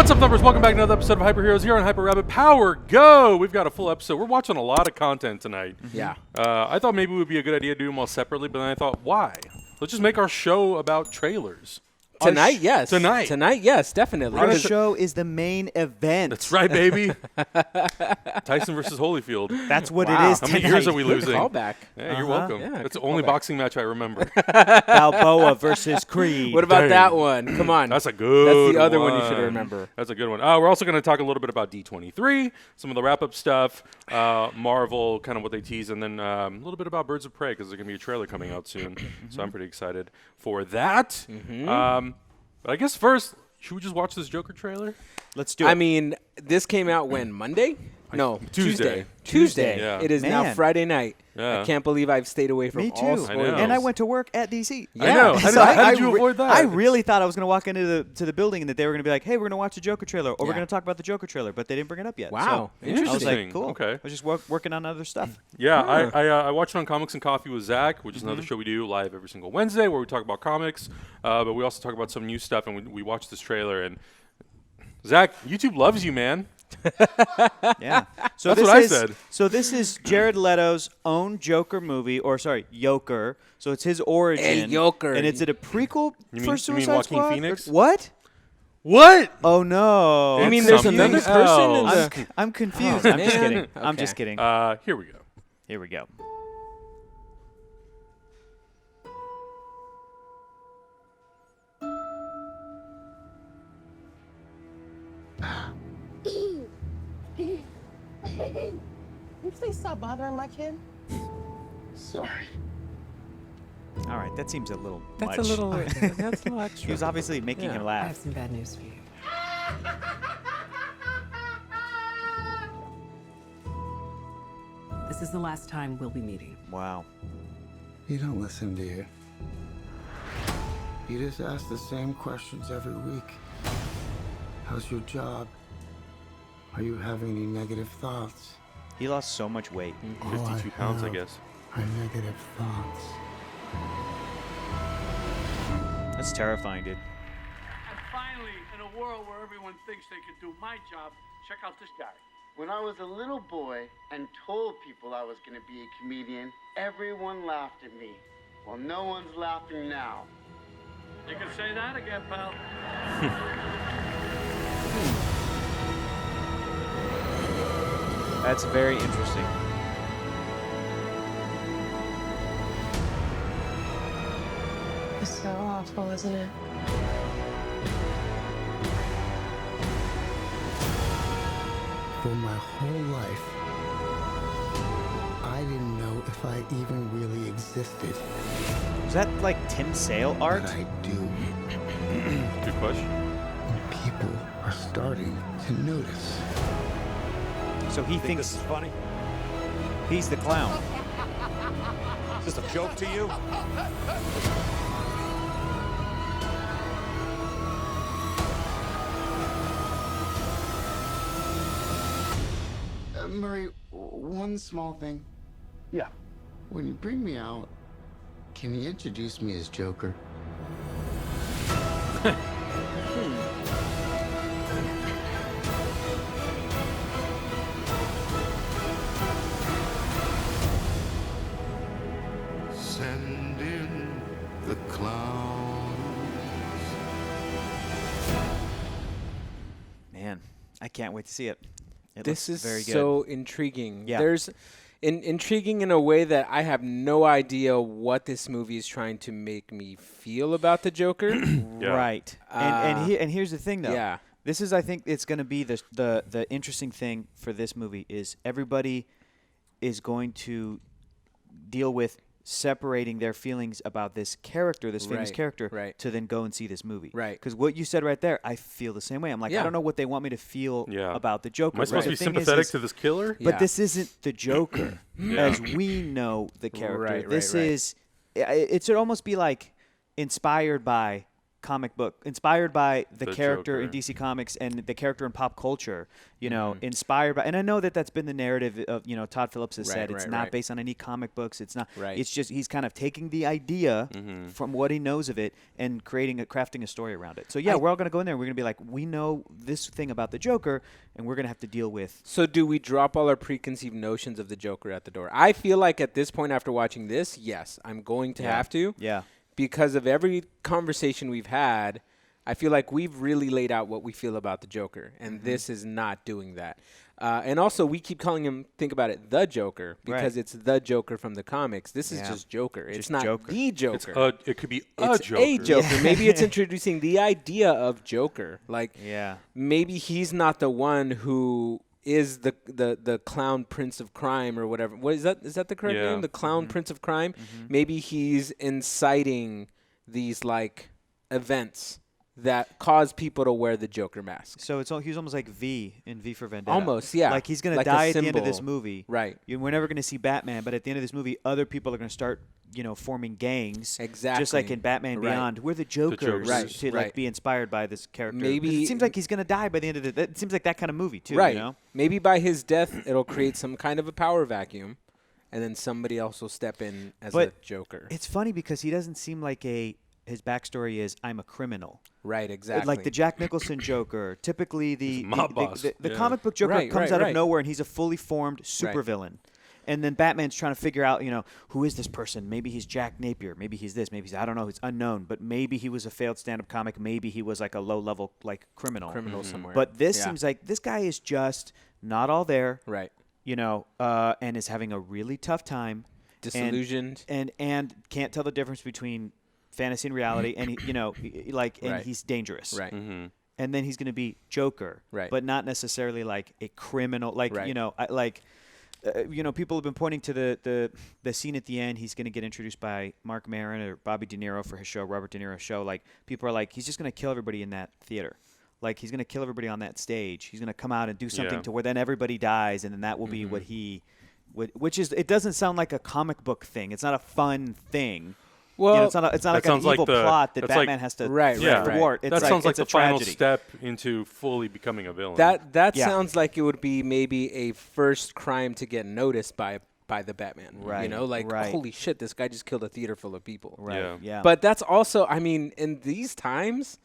What's up, numbers? Welcome back to another episode of Hyper Heroes here on Hyper Rabbit Power Go. We've got a full episode. We're watching a lot of content tonight. Yeah. I thought maybe it would be a good idea to do them all separately, but then I thought, why? Let's just make our show about trailers. Tonight, yes. Tonight. Tonight, yes, definitely. Our show is the main event. That's right, baby. Tyson versus Holyfield. That's what Wow. it is How tonight. many years are we losing? Callback. Yeah, you're welcome. Yeah, That's the good only callback. boxing match I remember. Balboa versus Creed. What about Dang. that one? Come on. That's a good That's the other one you should remember. That's a good one. We're also going to talk a little bit about D23, some of the wrap-up stuff, Marvel, kind of what they tease, and then a little bit about Birds of Prey, because there's going to be a trailer coming out soon. So I'm pretty excited for that. But I guess first, should we just watch this Joker trailer? Let's do it. I mean, this came out when? Monday? No, Tuesday. Tuesday. Yeah. It is now Man. Friday night. Yeah. I can't believe I've stayed away from Me all too. I know. spoilers. And I went to work at DC. Yeah. I know. How So did you avoid that? I really thought I was going to walk into the building and that they were going to be like, hey, we're going to watch a Joker trailer, or we're Yeah. going to talk about the Joker trailer, but they didn't bring it up yet. Wow. So I was Interesting. like, cool. Okay. I was just working on other stuff. Yeah, I watched it on Comics and Coffee with Zach, which is another show we do live every single Wednesday where we talk about comics, but we also talk about some new stuff, and we watched this trailer. And Zach, YouTube loves you, man. Yeah. So That's this what I is, said. So this is Jared Leto's own Joker movie, or sorry, Joker. So it's his origin. Joker. And is it a prequel You for mean Suicide Joaquin Squad? Phoenix? What? What? Oh no! I mean, It's there's something another person in else. the... I'm confused. Oh, I'm just man. kidding. I'm Okay. just kidding. Here we go. Here we go. You please stop bothering my kid? Sorry. All right, that seems a little That's much. a little... That's a little extra. He was obviously making Yeah. him I have laugh. some bad news for you. This is the last time we'll be meeting. Wow. You don't listen, do you? You just ask the same questions every week. How's your job? Are you having any negative thoughts? He lost so much weight. All I 52 pounds, I have guess. Are negative thoughts. That's terrifying, dude. And finally, in a world where everyone thinks they can do my job, check out this guy. When I was a little boy and told people I was going to be a comedian, everyone laughed at me. Well, no one's laughing now. You can say that again, pal. That's very interesting. It's so awful, isn't it? For my whole life, I didn't know if I even really existed. Was that like Tim Sale art? But I do. Good question. And people are starting to notice. So he thinks funny. He's the clown. Is this a joke to you? Murray, one small thing. Yeah. When you bring me out, can you introduce me as Joker? Send in the clowns. Man, I can't wait to see it. It This looks is very good. so intriguing. Yeah. There's intriguing in a way that I have no idea what this movie is trying to make me feel about the Joker. Yeah. Right. And here's the thing, though. Yeah. This is, I think, it's going to be the interesting thing for this movie is everybody is going to deal with separating their feelings about this character, this famous Right, character, right. to then go and see this movie. Right. Because what you said right there, I feel the same way. I'm like, Yeah. I don't know what they want me to feel Yeah. about the Joker. Am I supposed But to be the thing is- sympathetic is- to this killer? Yeah. But this isn't the Joker Yeah. as we know the character. Right, this right. is, it should almost be like inspired by comic book, inspired by the character Joker. in DC Comics and the character in pop culture, you know, inspired by, and I know that that's been the narrative of, you know, Todd Phillips has said it's not based on any comic books. It's not, it's just, he's kind of taking the idea from what he knows of it and crafting a story around it. So yeah, we're all going to go in there and we're going to be like, we know this thing about the Joker and we're going to have to deal with. So do we drop all our preconceived notions of the Joker at the door? I feel like at this point after watching this, yes, I'm going to have to. Yeah. Because of every conversation we've had, I feel like we've really laid out what we feel about the Joker, and this is not doing that. And also, we keep calling him, think about it, the Joker, because it's the Joker from the comics. This is just Joker. It's not the Joker. It could be a Joker. A Joker. Maybe it's introducing the idea of Joker. Like, Yeah. maybe he's not the one who is the clown prince of crime or whatever. What is that? Is that the correct name? The clown prince of crime? Maybe he's inciting these like events that cause people to wear the Joker mask. So he's almost like V in V for Vendetta. Almost, yeah. Like he's going to Like a die at the end of this symbol. movie. Right. We're never going to see Batman, but at the end of this movie, other people are going to start, you know, forming gangs. Exactly. Just like in Batman Right. Beyond. We're the Jokers. Right. To like Right. be inspired by this character. Maybe- 'Cause it seems like he's going to die by the end of it. It seems like that kind of movie too. Right. You know? Maybe by his death, it'll create some kind of a power vacuum, and then somebody else will step in as But a Joker. It's funny because he doesn't seem like his backstory is I'm a criminal. Right, exactly. Like the Jack Nicholson Joker, typically He's a mob boss. the Yeah. comic book Joker Right, comes right, out right. of nowhere and he's a fully formed supervillain. And then Batman's trying to figure out, you know, who is this person? Maybe he's Jack Napier. Maybe he's this. Maybe he's, I don't know. It's unknown. But maybe he was a failed stand-up comic. Maybe he was like a low-level like criminal. somewhere. But this Yeah. seems like this guy is just not all there. Right. You know, and is having a really tough time. Disillusioned. And can't tell the difference between fantasy and reality, and he, you know, and Right. he's dangerous. Right. And then he's going to be Joker, Right. but not necessarily like a criminal. Like Right. you know, you know, people have been pointing to the scene at the end. He's going to get introduced by Mark Maron or Bobby De Niro for his show, Robert De Niro's show. Like people are like, he's just going to kill everybody in that theater. Like he's going to kill everybody on that stage. He's going to come out and do something Yeah. to where then everybody dies, and then that will be what he would. Which is, it doesn't sound like a comic book thing. It's not a fun thing. Well, You know, it's not like an sounds like evil the- plot that that's like- Batman has to Right, Yeah. thwart. It's that sounds like it's a the final tragedy. step into fully becoming a villain. that Yeah. sounds like it would be maybe a first crime to get noticed by the Batman. You Right, know, like, right. holy shit, this guy just killed a theater full of people. Right. Yeah. Yeah. But that's also, I mean, in these times,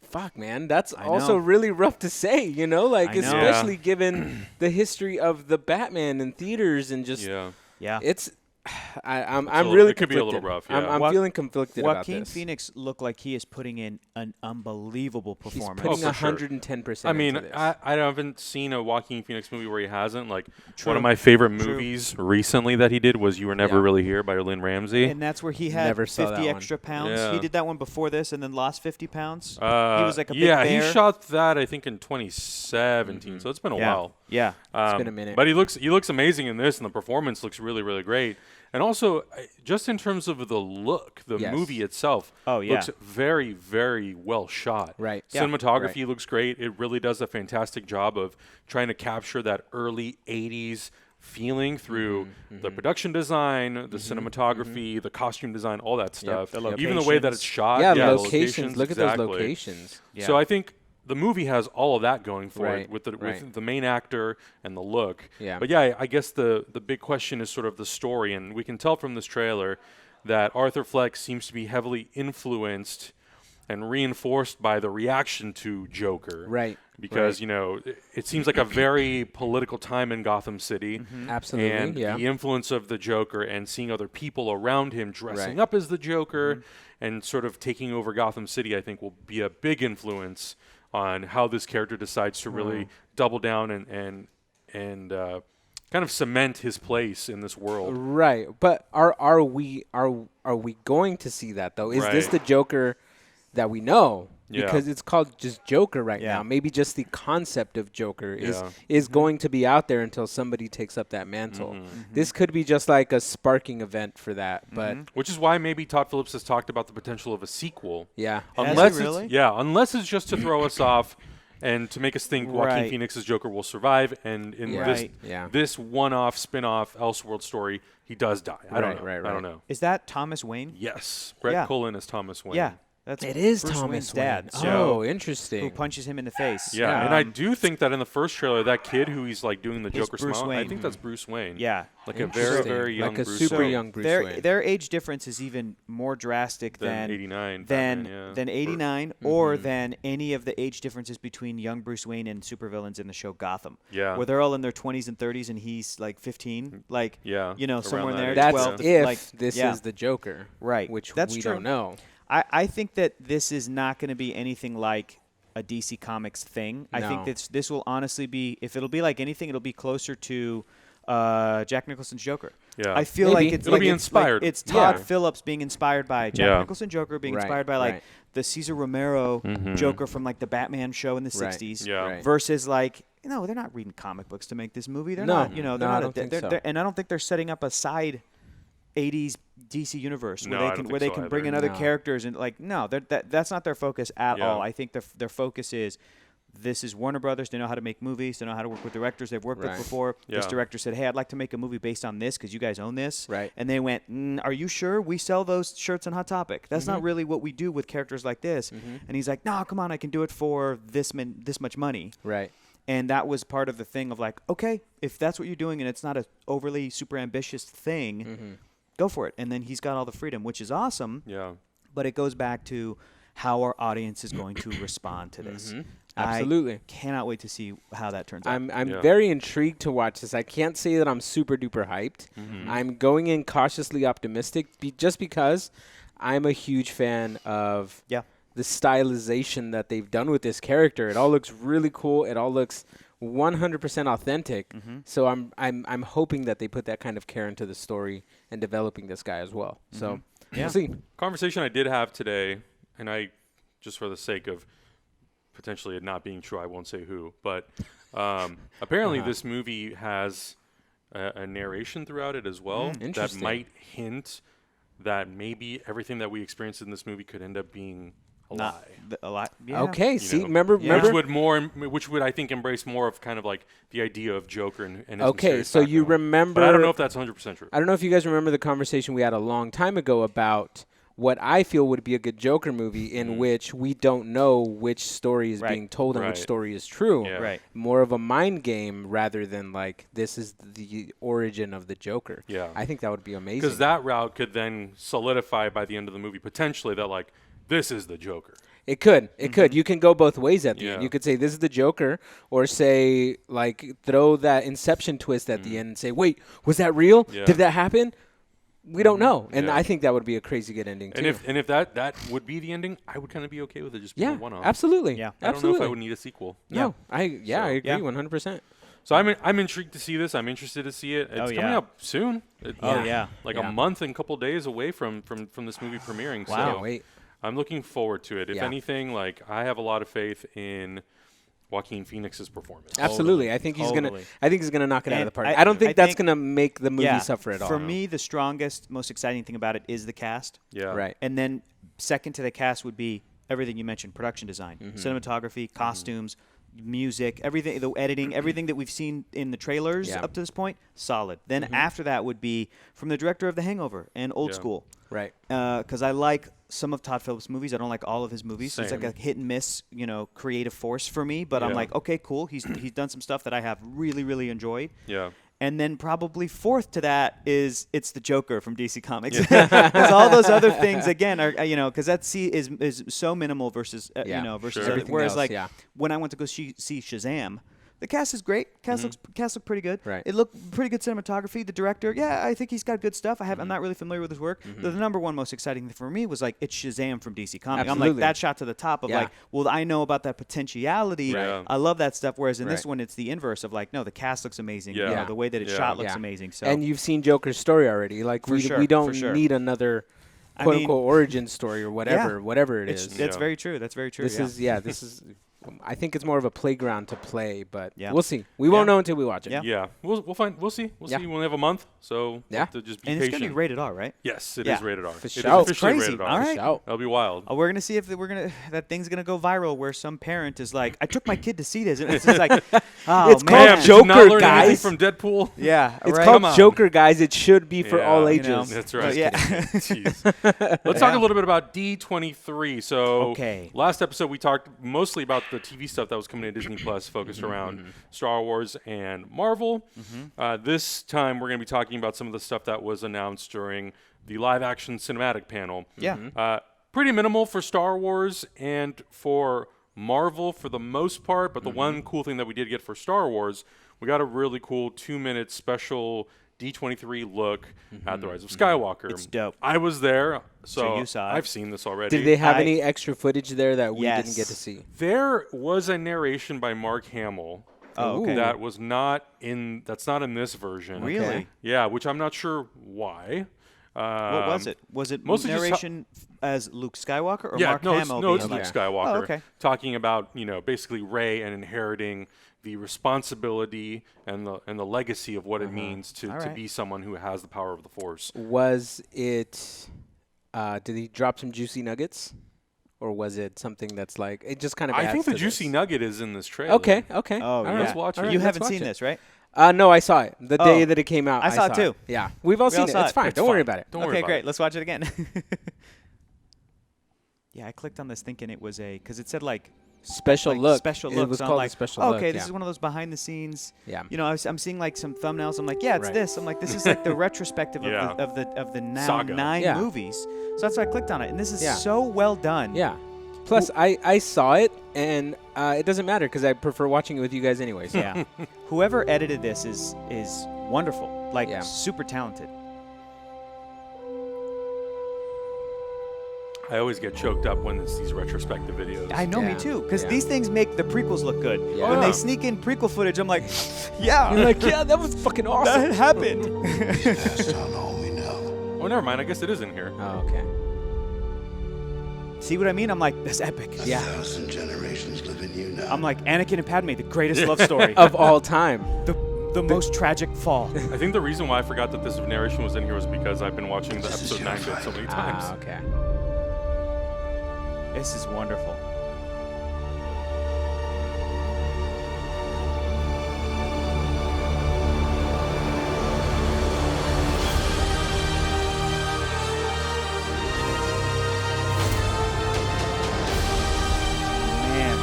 fuck, man, that's also know. really rough to say, you know? Like, I know. especially given the history of the Batman in theaters and just, yeah. it's, I'm little- really it could be a little conflicted. rough, yeah. I'm feeling conflicted about Joaquin this. Phoenix looked like he is putting in an unbelievable He's performance. putting for sure. 110%. I mean, into this. I haven't seen a Joaquin Phoenix movie where he hasn't. Like one of my favorite movies recently that he did was "You Were Never Yeah. Really Here" by Lynn Ramsey. And that's where he had Never saw 50 that one. extra pounds. Yeah. He did that one before this and then lost 50 pounds. He was like a big yeah, bear. he shot that I think in 2017, so it's been a yeah. while. Yeah. It's been a minute. But he looks amazing in this, and the performance looks really, really great. And also, just in terms of the look, the Yes. movie itself looks very, very well shot. Right. Yeah. Cinematography Right. looks great. It really does a fantastic job of trying to capture that early 80s feeling through the production design, the cinematography, the costume design, all that stuff. The Even the way that locations. it's shot. yeah, the locations. Look at exactly. those locations. So I think the movie has all of that going for Right, it with right. the main actor and the look. Yeah. But yeah, I guess the big question is sort of the story, and we can tell from this trailer that Arthur Fleck seems to be heavily influenced and reinforced by the reaction to Joker. Right. Because, you know, it seems like a very political time in Gotham City. Absolutely. And yeah. the influence of the Joker and seeing other people around him dressing Right. up as the Joker and sort of taking over Gotham City, I think will be a big influence on how this character decides to really double down and kind of cement his place in this world. Right, but are we going to see that though? Is this Right. the Joker that we know? Yeah. Because it's called just Joker right Yeah. now. Maybe just the concept of Joker Yeah. is going to be out there until somebody takes up that mantle. This could be just like a sparking event for that, but Which is why maybe Todd Phillips has talked about the potential of a sequel. yeah. Has he Unless really? unless it's just to throw us off and to make us think Joaquin Right. Phoenix's Joker will survive, and in Yeah. this Right. Yeah. this one-off spin-off Elseworld story, he does die. I don't Right, know. right, I don't right. know. Is that Thomas Wayne? Yes, Brett Yeah. Cullen is Thomas Wayne. Yeah. That's It is Bruce Thomas Wayne's dad. Wayne. So Oh, interesting. who punches him in the face. Yeah, and I do think that in the first trailer, that kid who he's like doing the He's Joker Bruce smile, I Wayne. think that's Bruce Wayne. Yeah. Like a very, very young like a Bruce super Wayne. young Bruce their Wayne. their age difference is even more drastic Than than 89 than Batman, yeah. than 89 or than any of the age differences between young Bruce Wayne and supervillains in the show Gotham. Yeah. Where they're all in their 20s and 30s and he's like 15. Like, Yeah, you know, around somewhere in that there. age, That's 12 to, if like, this yeah. is the Joker, Right. Which That's we true. don't know. I think that this is not going to be anything like a DC Comics thing. I think No. this will honestly be, if it'll be like anything, it'll be closer to Jack Nicholson's Joker. Yeah. I feel Maybe. like it's It'll like be it's inspired. Like it's Todd Yeah. Phillips being inspired by Jack Yeah. Nicholson Joker, being Right, inspired by like right. the Cesar Romero Joker from like the Batman show in the Right. 60s. Yeah. Right. Versus like, no, they're not reading comic books to make this movie. They're No. not, you know, they're No, I not. don't think so. They're, and I don't think they're setting up a side 80s DC universe No, where I they can don't where think they so can bring in either. other No. characters and like no, that's not their focus at Yeah. all. I think their focus is this is Warner Brothers. They know how to make movies. They know how to work with directors they've worked Right. with before. This Yeah. director said, "Hey, I'd like to make a movie based on this because you guys own this." Right. And they went, "Are you sure we sell those shirts on Hot Topic? That's not really what we do with characters like this." And he's like, "No, come on, I can do it for this much money." Right. And that was part of the thing of like, okay, if that's what you're doing and it's not a overly super ambitious thing, go for it. And then he's got all the freedom, which is awesome. Yeah. But it goes back to how our audience is going to respond to this. Absolutely. I cannot wait to see how that turns out. I'm Yeah. very intrigued to watch this. I can't say that I'm super duper hyped. I'm going in cautiously optimistic just because I'm a huge fan of Yeah. the stylization that they've done with this character. It all looks really cool. It all looks 100% authentic. So I'm hoping that they put that kind of care into the story and developing this guy as well. So we'll see. Conversation I did have today, and I, just for the sake of potentially it not being true, I won't say who, but apparently this movie has a narration throughout it as well that Interesting. might hint that maybe everything that we experienced in this movie could end up being a lie. A lot. Yeah. Okay, You see, know, remember? which would I think embrace more of kind of like the idea of Joker and his Okay, mysterious so you background. remember? But I don't know if that's 100% true. I don't know if you guys remember the conversation we had a long time ago about what I feel would be a good Joker movie in which we don't know which story is Right. being told and which Right. story is true. Yeah. Right. More of a mind game rather than like this is the origin of the Joker. Yeah. I think that would be amazing. Because that route could then solidify by the end of the movie potentially that like this is the Joker. It could. It could. You can go both ways at the Yeah. end. You could say this is the Joker, or say like throw that Inception twist at the end and say, wait, was that real? Yeah. Did that happen? We don't know. And Yeah. I think that would be a crazy good ending too. And if that would be the ending, I would kind of be okay with it just being yeah, a one-off. absolutely. Yeah. I don't absolutely. know if I would need a sequel. No, I agree Yeah. 100%. So I'm intrigued to see this. I'm interested to see it. It's coming yeah. up soon. Oh, yeah. Like Yeah. a month and a couple days away from this movie premiering. Wow. So Wait. I'm looking forward to it. If Yeah. anything, like I have a lot of faith in Joaquin Phoenix's performance. Absolutely. I think he's Totally. gonna knock it out of And the park. I- I don't think I that's think- gonna make the movie suffer at all. For me, the strongest, most exciting thing about it is the cast. Yeah. Right. And then second to the cast would be everything you mentioned: production design, Mm-hmm. cinematography, costumes, music, everything, the editing, everything that we've seen in the trailers Yeah. up to this point, solid. Then after that would be from the director of The Hangover and Old Yeah. School. Right. Because I like some of Todd Phillips' movies. I don't like all of his movies. So it's like Same. a hit and miss, creative force for me. But I'm Yeah. like, okay, cool. He's done some stuff that I have really, really enjoyed. Yeah. And then probably fourth to that is it's the Joker from DC Comics. Because all those other things again are because that is so minimal versus Yeah. versus Sure. other- Everything whereas else, like yeah. when I went to go see Shazam. The cast is great. Cast looked pretty good. Right. It looked pretty good cinematography. The director, I think he's got good stuff. I'm not really familiar with his work. The number one most exciting thing for me was like it's Shazam from DC Comics. I'm Absolutely. like that shot to the top of Yeah. like, well, I know about that potentiality. Right. I love that stuff. Whereas in this Right. one, it's the inverse of like, no, the cast looks amazing. Yeah. Yeah. The way that it's Yeah. shot looks Yeah. amazing. So And you've seen Joker's story already. Like For sure, we don't for sure. need another I quote mean, unquote origin story or whatever it it's is. that's Yeah. very true. That's very true. This is I think it's more of a playground to play, but Yeah. we'll see. We won't know until we watch it. Yeah. Yeah, we'll find. We'll see. We'll Yeah. see. We only have a month, so Yeah. have to just be And it's patient. gonna be rated R, right? Yes, it Yeah. is rated R. For It is sure. officially Crazy. rated R. All right. Shout. That'll be wild. Oh, we're gonna see if that thing's gonna go viral, where some parent is like, "I took my kid to see this," and it's just like, "Oh It's man." called Damn, did you Joker, not learn anything guys. from Deadpool. Yeah, It's right? called Come on. Joker, guys. It should be for Yeah, all you ages. know. That's right. Yeah. Jeez. Let's talk a little bit about D23. So Okay. last episode we talked mostly about the TV stuff that was coming to Disney Plus, focused around Star Wars and Marvel. This time we're going to be talking about some of the stuff that was announced during the live-action cinematic panel. Yeah. Pretty minimal for Star Wars and for Marvel for the most part, but the one cool thing that we did get for Star Wars, we got a really cool 2-minute special D23 look at The Rise of Skywalker. It's dope. I was there, So you saw it. I've seen this already. Did they have I- any extra footage there that we Yes. didn't get to see? There was a narration by Mark Hamill Oh, okay. that was not in. That's not in this version. Really? Okay. Yeah, which I'm not sure why. What was it? Was it mostly just narration as Luke Skywalker or Yeah, Mark no, it's, Hamill? no, it's being Luke like- Skywalker Oh, okay. talking about basically Rey and inheriting the responsibility and the legacy of what it means to All right. be someone who has the power of the Force. Was it? Did he drop some juicy nuggets, or was it something that's like it just kind of? I adds think the to juicy this? nugget is in this trailer. Okay. Okay. Oh, All yeah. right. Let's watch All it. right, You let's haven't watch seen it. this, right? No, I saw it the day that it came out. I saw it too. Yeah, we've all We all seen it. saw It's it. fine. It's Don't worry fine. about it. Don't worry Okay, about great. it. Let's watch it again. Yeah, I clicked on this thinking it was because it said like Special like look. special It look. was so I'm called like, a special oh, look. okay, this yeah. is one of those behind the scenes. Yeah. I'm seeing like some thumbnails. I'm like, yeah, it's Right. this. I'm like, this is like the retrospective Yeah. of the now Saga. 9 Yeah. movies. So that's why I clicked on it, and this is Yeah. so well done. Yeah. Plus, I saw it, and it doesn't matter because I prefer watching it with you guys anyways. Yeah. Whoever edited this is wonderful. Like Yeah. super talented. I always get choked up when it's these retrospective videos. I know, Yeah. me too. Because Yeah. these things make the prequels look good. Yeah. When Yeah. they sneak in prequel footage, I'm like, yeah, You're like, yeah, that was fucking awesome. that happened. Oh, never mind. I guess it is in here. Oh, okay. See what I mean? I'm like, that's epic. Yeah. 1,000 generations live in you now. I'm like, Anakin and Padme, the greatest love story. Of all time. the most tragic fall. I think the reason why I forgot that this narration was in here was because I've been watching the episode 9 bit so many times. Ah, okay. This is wonderful. Man,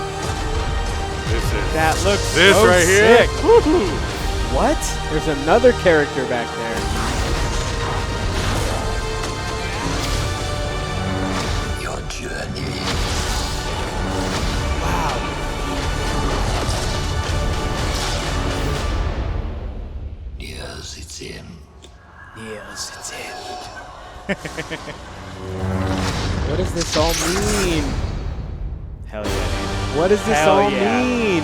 This is that looks this so right here. sick. Woohoo. What? There's another character back there. Your journey. Yes, it's in. Yes, it's it. What does this all mean? Hell yeah, man. What does this Hell all yeah. mean?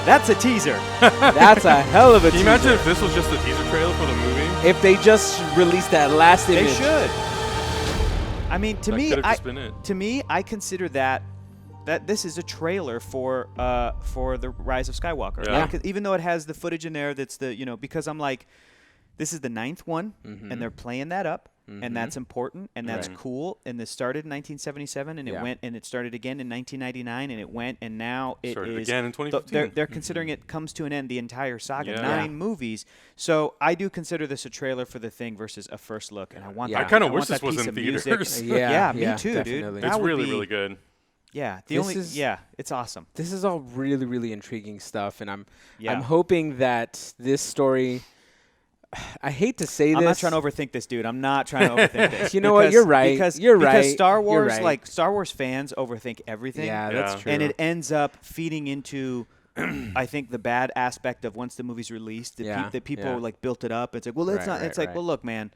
That's a teaser. That's a hell of a Can you teaser. imagine if this was just the teaser trailer for the movie? If they just released that last They image. should. I mean, to That me, could've just been it. I consider that this is a trailer for the Rise of Skywalker. Yeah. Like, even though it has the footage in there, that's because I'm like, this is the 9th one, and they're playing that up, and that's important, and that's Right. cool. And this started in 1977, and it Yeah. went, and it started again in 1999, and it went, and now it Started is again in 2015. They're considering it comes to an end, the entire saga, Yeah. 9 movies. So I do consider this a trailer for the thing versus a first look, and I want. Yeah. that- I kinda want wish this that was piece in of music. theaters. Yeah, me too, definitely. dude. It's That would really, be- really good. Yeah, This is- it's awesome. This is all really, really intriguing stuff, and I'm Yeah. hoping that this story. I hate to say I'm this. not trying to overthink this, dude. I'm not trying to overthink this. You know what? You're right. Because, You're because right. Star You're Wars, right. like Star Wars fans, overthink everything. Yeah, Yeah. that's true. And it ends up feeding into, I think, the bad aspect of once the movie's released, that, Yeah, that people yeah. like built it up. It's like, well, it's Right, not. right, It's like, right. well, look, man.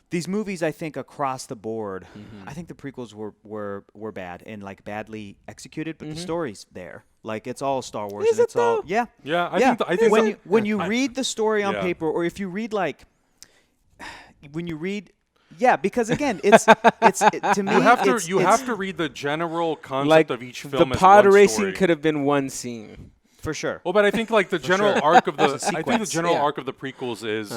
These movies, I think, across the board, Mm-hmm. I think the prequels were bad and like badly executed, but the Mm-hmm. story's there. Like it's all Star Wars. Is and it it's all though? yeah. Yeah, I yeah. think when you read the story on Yeah. paper, or if you read like when you read Yeah, because again, to me, You have to read the general concept Like of each film. the as pod one racing story. could have been one scene. for sure. Well, but I think like the general arc of the I think the sequence. general Yeah. arc of the prequels is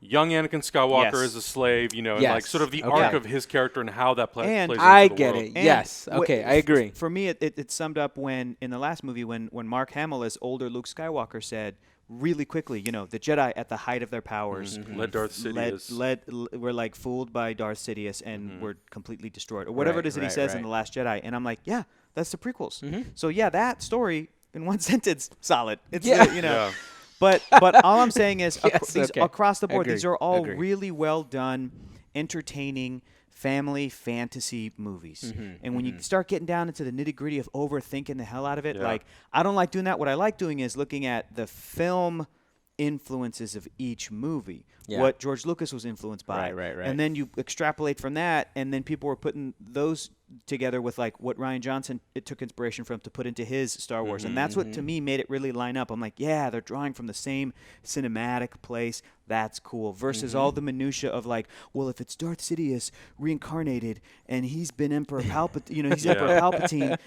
young Anakin Skywalker Yes. is a slave, and like Yes. sort of the Okay. arc of his character and how that plays And into I the get world. it. And Yes. wh- Okay, I agree. For me, it summed up when in the last movie when Mark Hamill as older Luke Skywalker said really quickly, the Jedi at the height of their powers Led Darth Sidious. were like fooled by Darth Sidious and were completely destroyed or whatever Right, it is that he right, says in right. The Last Jedi. And I'm like, yeah, that's the prequels. So yeah, that story in one sentence, solid. It's Yeah. Yeah. But all I'm saying is Yes, these okay. across the board, Agree, these are all agree. really well done, entertaining family fantasy movies. And when you start getting down into the nitty gritty of overthinking the hell out of it, Yeah. like I don't like doing that. What I like doing is looking at the film influences of each movie. Yeah. What George Lucas was influenced by. Right. And then you extrapolate from that, and then people were putting those together with like what Rian Johnson took inspiration from to put into his Star Wars. And that's what to me made it really line up. I'm like, yeah, they're drawing from the same cinematic place. That's cool. Versus all the minutia of like, well, if it's Darth Sidious reincarnated and he's been Emperor Palpatine, he's Emperor Palpatine,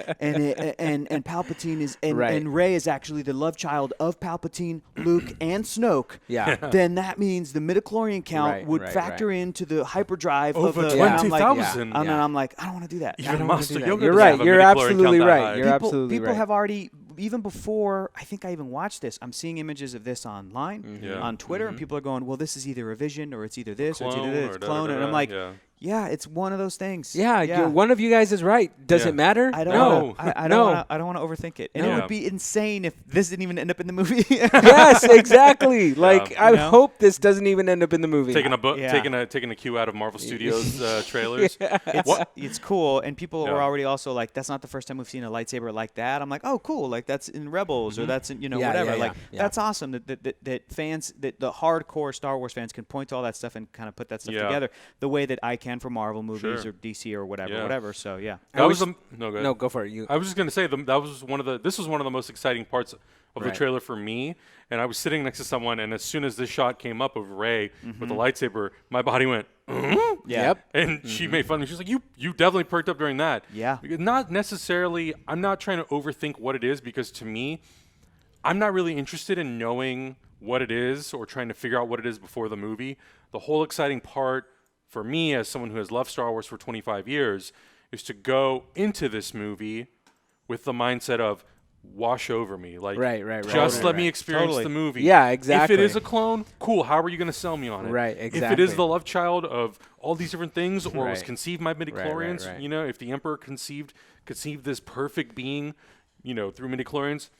and Palpatine is and Rey is actually the love child of Palpatine, Luke, and Snoke. Yeah. Then that means the midichlorian count would factor into the hyperdrive Over of the 20,000. And I'm like, I don't want to do that. I Even don't wanna Master do that. Yoda You're doesn't right. have a You're midichlorian absolutely count that right. high. You're absolutely People right. have already, even before I think I even watched this, I'm seeing images of this online, Yeah. on Twitter, and people are going, well, this is either a vision or it's either this or it's either Clone this, or clone. And da-da-da-da, I'm like, yeah. yeah, it's one of those things. Yeah, one of you guys is right. Does Yeah. it matter? I don't No. wanna, I No. don't want to overthink it. And No. it would be insane if this didn't even end up in the movie. Yes, exactly. Like I know? hope this doesn't even end up in the movie. Taking a book, Yeah. taking a cue out of Marvel Studios trailers. It's cool, and people Yeah. were already also like, that's not the first time we've seen a lightsaber like that. I'm like, oh, cool, like that's in Rebels or that's in Yeah, whatever. yeah, Like yeah. that's awesome that fans, that the hardcore Star Wars fans can point to all that stuff and kind of put that stuff Yeah. together the way that I can for Marvel movies Sure. or DC or whatever, Yeah. whatever. So yeah, That was no, go ahead. No, go for it. You. I was just gonna say that was this was one of the most exciting parts of the Right. trailer for me. And I was sitting next to someone, and as soon as this shot came up of Rey with the lightsaber, my body went. yeah. Yep. And she made fun of me. She's like, you definitely perked up during that. Yeah. Because not necessarily, I'm not trying to overthink what it is, because to me, I'm not really interested in knowing what it is or trying to figure out what it is before the movie. The whole exciting part for me, as someone who has loved Star Wars for 25 years, is to go into this movie with the mindset of wash over me. Like, Right. just let me Right. experience Totally. the movie. Yeah, exactly. If it is a clone, cool. How are you going to sell me on it? Right, If it exactly. is the love child of all these different things, or was Right. conceived by midichlorians, right. if the Emperor conceived this perfect being, through midichlorians,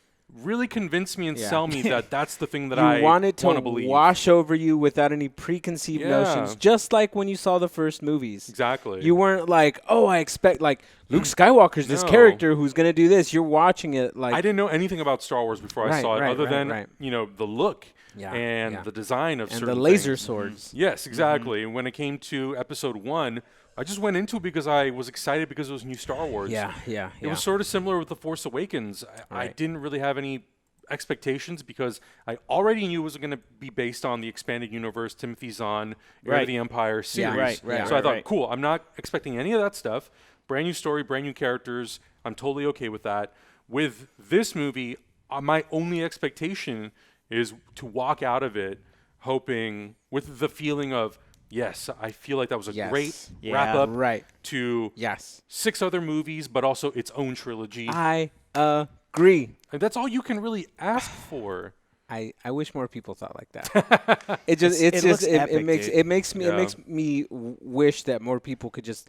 really convince me and Yeah. sell me that that's the thing that You I want it to want to believe. wash over you without any preconceived Yeah. notions, just like when you saw the first movies. Exactly. You weren't like, oh, I expect like Luke Skywalker's this No. character who's gonna do this. You're watching it like I didn't know anything about Star Wars before I Right, saw it, right, other right, than right. the look Yeah, and yeah. the design of and certain the laser things. swords. Yes, exactly. And when it came to Episode 1, I just went into it because I was excited because it was new Star Wars. Yeah. It was sort of similar with The Force Awakens. I Right. didn't really have any expectations because I already knew it was going to be based on the expanded universe, Timothy Zahn, Heir Right. of the Empire series. right, So I thought, right. cool, I'm not expecting any of that stuff. Brand new story, brand new characters. I'm totally okay with that. With this movie, my only expectation is to walk out of it hoping with the feeling of, yes, I feel like that was a Yes. great Yeah. wrap up Right. to Yes. 6 other movies, but also its own trilogy. I agree. And that's all you can really ask for. I wish more people thought like that. It just It looks it epic, makes dude. it makes me Yeah. it makes me wish that more people could just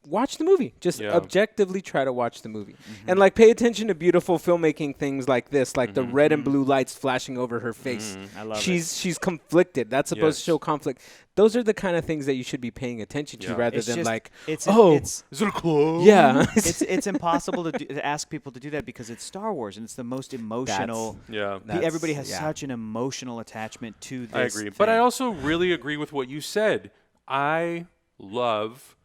watch the movie. Just Yeah. objectively try to watch the movie. And like pay attention to beautiful filmmaking things like this, like the red and blue lights flashing over her face. I love it. She's conflicted. That's supposed to Yes. show conflict. Those are the kind of things that you should be paying attention to Yeah. rather It's than just- like, it's oh, it's Is it a clone? yeah. it's impossible to ask people to do that because it's Star Wars and it's the most emotional. Yeah. Everybody has yeah. such an emotional attachment to this. I agree. thing. But I also really agree with what you said. I love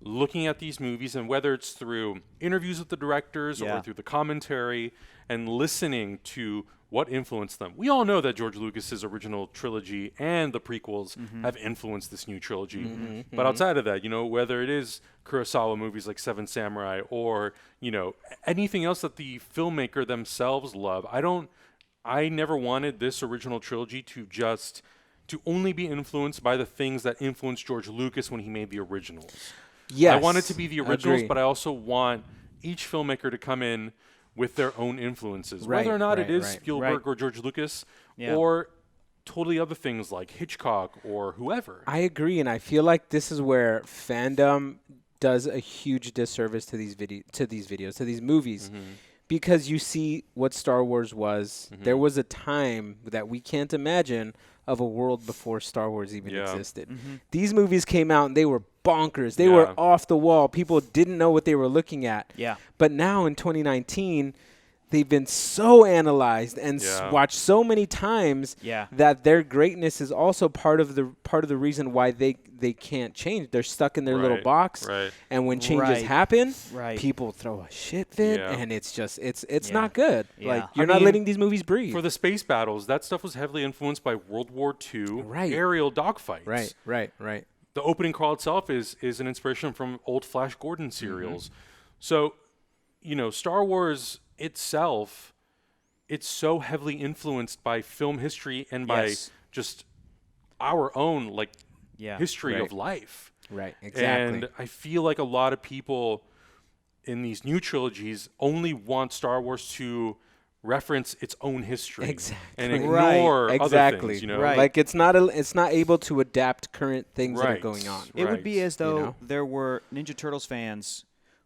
looking at these movies, and whether it's through interviews with the directors or through the commentary, and listening to what influenced them. We all know that George Lucas's original trilogy and the prequels have influenced this new trilogy. But outside of that, whether it is Kurosawa movies like Seven Samurai or, anything else that the filmmaker themselves love, I never wanted this original trilogy to only be influenced by the things that influenced George Lucas when he made the originals. Yes. I want it to be the originals, Agree. but I also want each filmmaker to come in with their own influences, Right, whether or not it is right. Spielberg or George Lucas Yeah. or totally other things like Hitchcock or whoever. I agree, and I feel like this is where fandom does a huge disservice to these movies, because you see what Star Wars was. There was a time that we can't imagine of a world before Star Wars even existed. These movies came out and they were bonkers. They were off the wall. People didn't know what they were looking at. Yeah. But now in 2019, they've been so analyzed and watched so many times that their greatness is also part of the reason why they can't change. They're stuck in their little box. Right. And when changes happen, Right. people throw a shit fit, and it's just it's not good. Yeah. Like you're not letting these movies breathe. For the space battles, that stuff was heavily influenced by World War II aerial dogfights. Right. The opening crawl itself is an inspiration from old Flash Gordon serials. So, Star Wars itself, it's so heavily influenced by film history and by just our own history of life. Right, exactly. And I feel like a lot of people in these new trilogies only want Star Wars to reference its own history and ignore other things. Like it's not able to adapt current things that are going on. It would be as though there were Ninja Turtles fans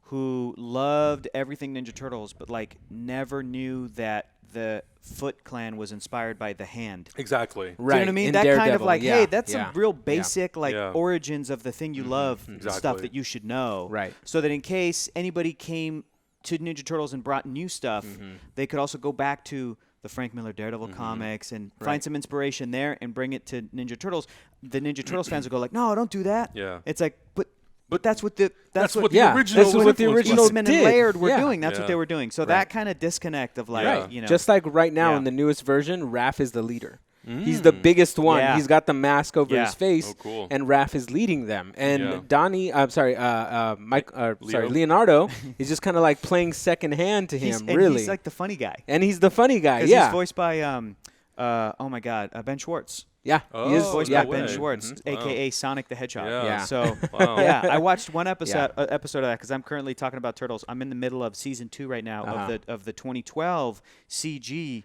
who loved everything Ninja Turtles, but never knew that the Foot Clan was inspired by the Hand. Exactly. Right. Do you know what I mean? In That kind of Daredevil, hey, that's some real basic origins of the thing you love, Exactly. stuff that you should know. Right. So that in case anybody came to Ninja Turtles and brought new stuff, they could also go back to the Frank Miller Daredevil comics and find some inspiration there and bring it to Ninja Turtles. The Ninja Turtles fans will go no, don't do that. Yeah. It's but that's what the original that's what the original Eastman and did. Laird were Yeah. doing. That's what they were doing. So that kind of disconnect of Just like right now in the newest version, Raph is the leader. He's the biggest one. Yeah. He's got the mask over his face, Oh, cool. and Raph is leading them. And Leonardo is just kind of playing second hand to him. Really, he's like the funny guy. And he's the funny guy. Because Yeah, he's voiced by Ben Schwartz. yeah, Oh, he is Voiced no by Ben way. Schwartz, a.k.a. Sonic the Hedgehog. Yeah. So Wow. I watched one episode of that because I'm currently talking about Turtles. I'm in the middle of season 2 right now of the 2012 CG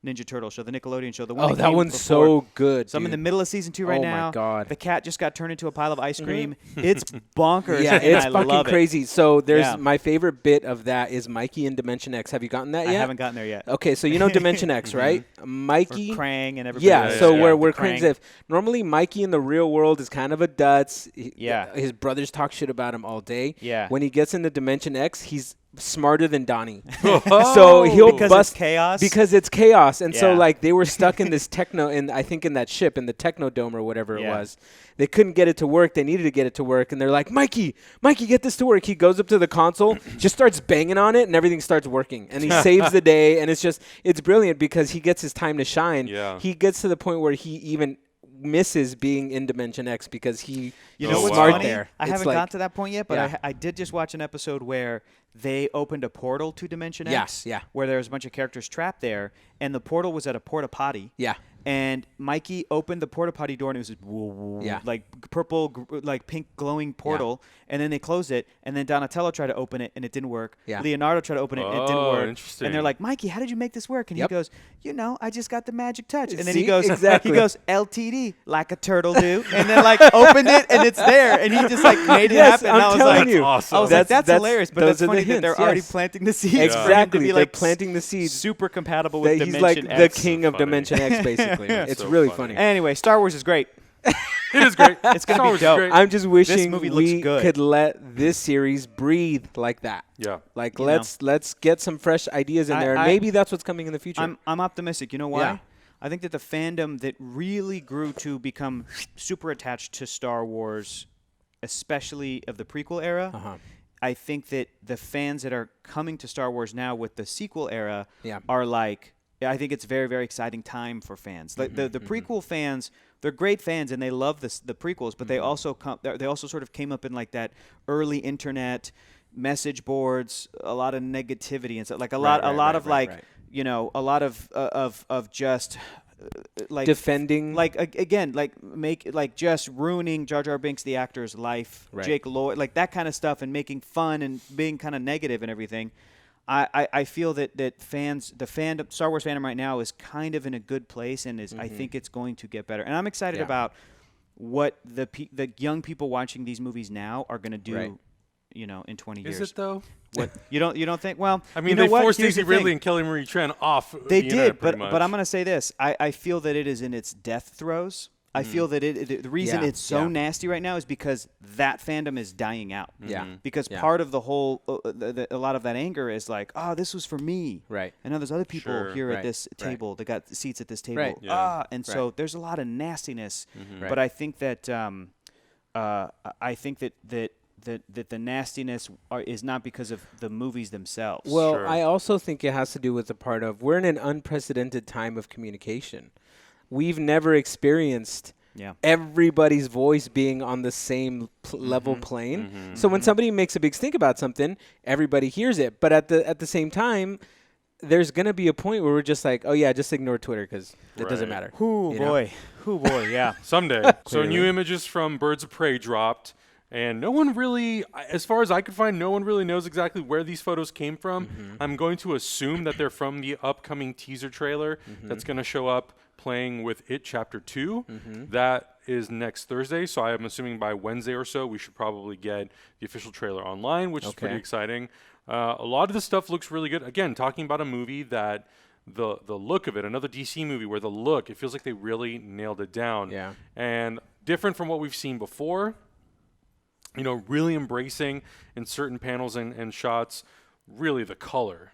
Ninja Turtle show, the Nickelodeon show. The one that one's before. so good. So I'm in the dude. middle of season 2 right Oh my now. God. The cat just got turned into a pile of ice cream. It's bonkers. Yeah, and it's I fucking love crazy. So there's Yeah. my favorite bit of that is Mikey in Dimension X. Have you gotten that I yet? haven't gotten there yet. Okay, so you know Dimension X, right? Mikey. For Krang and everybody. Yeah, else. so where The Krang's Krang. if normally Mikey in the real world is kind of a dutz. Yeah. His brothers talk shit about him all day. Yeah. When he gets into Dimension X, he's smarter than Donnie. So he'll Because bust it's chaos? Because it's chaos. And so Yeah. they were stuck in this I think in that ship in the Technodome or whatever it Yeah. was. They couldn't get it to work. They needed to get it to work and they're like, Mikey, get this to work. He goes up to the console, just starts banging on it and everything starts working. And he saves the day and it's brilliant because he gets his time to shine. Yeah. He gets to the point where he even misses being in Dimension X because he You is know what's smart funny? there. I It's haven't got to that point yet, but Yeah. I did just watch an episode where they opened a portal to Dimension Yeah, X. yeah. Where there was a bunch of characters trapped there, and the portal was at a porta potty. Yeah. And Mikey opened the porta potty door, and it was Yeah. like purple, pink glowing portal. And then they closed it, and then Donatello tried to open it, and it didn't work. Yeah. Leonardo tried to open it, and it didn't Oh, work. interesting. And they're like, Mikey, how did you make this work? And Yep. he goes, I just got the magic touch. And then See? he goes, Exactly. LTD, like a turtle do. And then opened it, and it's there. And he just made it Yes, happen. I'm and I was telling like, you. awesome. I was That's- like, that's that's- hilarious. But those that's are the funny that hints, they're already yes. planting the seeds. for him to Exactly. be, They're planting the seeds. super compatible That with he's Dimension like the X. king of funny. Dimension X, basically. It's So really funny. funny. Anyway, Star Wars is great. It is great. It's gonna Star be Wars is dope. great. I'm just wishing movie looks we good. could let this series breathe like that. Yeah. Like You let's get some fresh ideas in there. And maybe that's what's coming in the future. I'm optimistic. You know why? Yeah. I think that the fandom that really grew to become super attached to Star Wars especially of the prequel era. I think that the fans that are coming to Star Wars now with the sequel era are like, I think it's very, very exciting time for fans. Like the prequel fans, they're great fans and they love the prequels, but they also sort of came up in like that early internet message boards, a lot of negativity and stuff. Like a lot of you know, a lot of just like defending, like again, like just ruining Jar Jar Binks the actor's life, Jake Lloyd, like that kind of stuff, and making fun and being kind of negative and everything. I feel that fans, the fandom, Star Wars fandom right now is kind of in a good place, and I think it's going to get better. And I'm excited about what the young people watching these movies now are going to do. You know, in 20 years. Is it though? What you don't think? Well, I mean, you know they what? forced Here's Daisy the thing. Ridley and Kelly Marie Tran off. They the did, internet but pretty I'm much. going to say this. I feel that it is in its death throes. I feel that the reason it's so nasty right now is because that fandom is dying out. Because part of the whole, a lot of that anger is like, oh, this was for me. Right. And now there's other people here at this table that got seats at this table. And so there's a lot of nastiness. But I think that that the nastiness is not because of the movies themselves. Well, I also think it has to do with the part of we're in an unprecedented time of communication. We've never experienced everybody's voice being on the same level plane. So when somebody makes a big stink about something, everybody hears it. But at the same time, there's going to be a point where we're just like, oh, yeah, just ignore Twitter because it doesn't matter. Ooh, boy, yeah. Someday. So new images from Birds of Prey dropped. And no one really, as far as I could find, no one really knows exactly where these photos came from. I'm going to assume that they're from the upcoming teaser trailer that's going to show up playing with It Chapter 2. That is next Thursday, so I am assuming by Wednesday or so we should probably get the official trailer online, which is pretty exciting. A lot of this stuff looks really good. Again, talking about a movie that the look of it, another DC movie where the look, it feels like they really nailed it down. Yeah. And different from what we've seen before. You know, really embracing in certain panels and shots, really the color.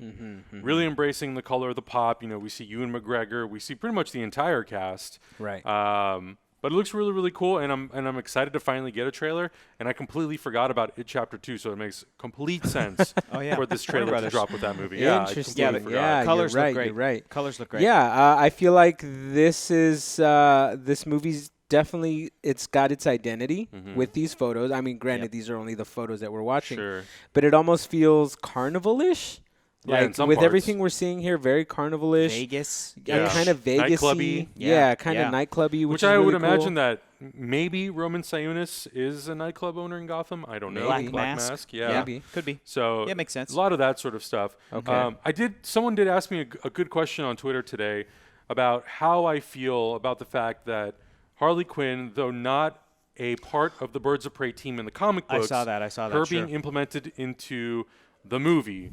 Really embracing the color of the pop. You know, we see Ewan McGregor. We see pretty much the entire cast. Right. But it looks really, really cool, and I'm excited to finally get a trailer. And I completely forgot about It Chapter 2, so it makes complete sense for this trailer to drop with that movie. Interesting. I completely forgot. Colors you're right, look great. You're right. Colors look great. Yeah, I feel like this is this movie's definitely, it's got its identity with these photos. I mean, granted, these are only the photos that we're watching, but it almost feels carnival-ish. Yeah, like with everything we're seeing here, very carnival-ish. Vegas. Kind of Vegas-y. Nightclubby. Kind of nightclubby, which is I really would cool. imagine that maybe Roman Sionis is a nightclub owner in Gotham. I don't know. Black Mask. Yeah. Maybe. Could be. So yeah, makes sense. A lot of that sort of stuff. Okay. Someone did ask me a good question on Twitter today about how I feel about the fact that Harley Quinn, though not a part of the Birds of Prey team in the comic books, I saw that. her being implemented into the movie.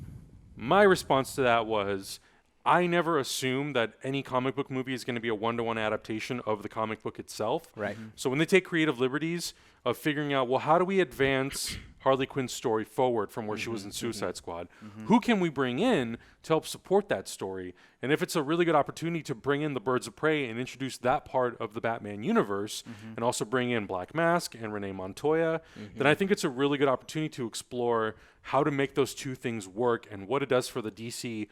My response to that was, I never assume that any comic book movie is going to be a one-to-one adaptation of the comic book itself. Right. So when they take creative liberties of figuring out, well, how do we advance Harley Quinn's story forward from where she was in Suicide Squad? Who can we bring in to help support that story? And if it's a really good opportunity to bring in the Birds of Prey and introduce that part of the Batman universe and also bring in Black Mask and Renee Montoya, then I think it's a really good opportunity to explore how to make those two things work and what it does for the DC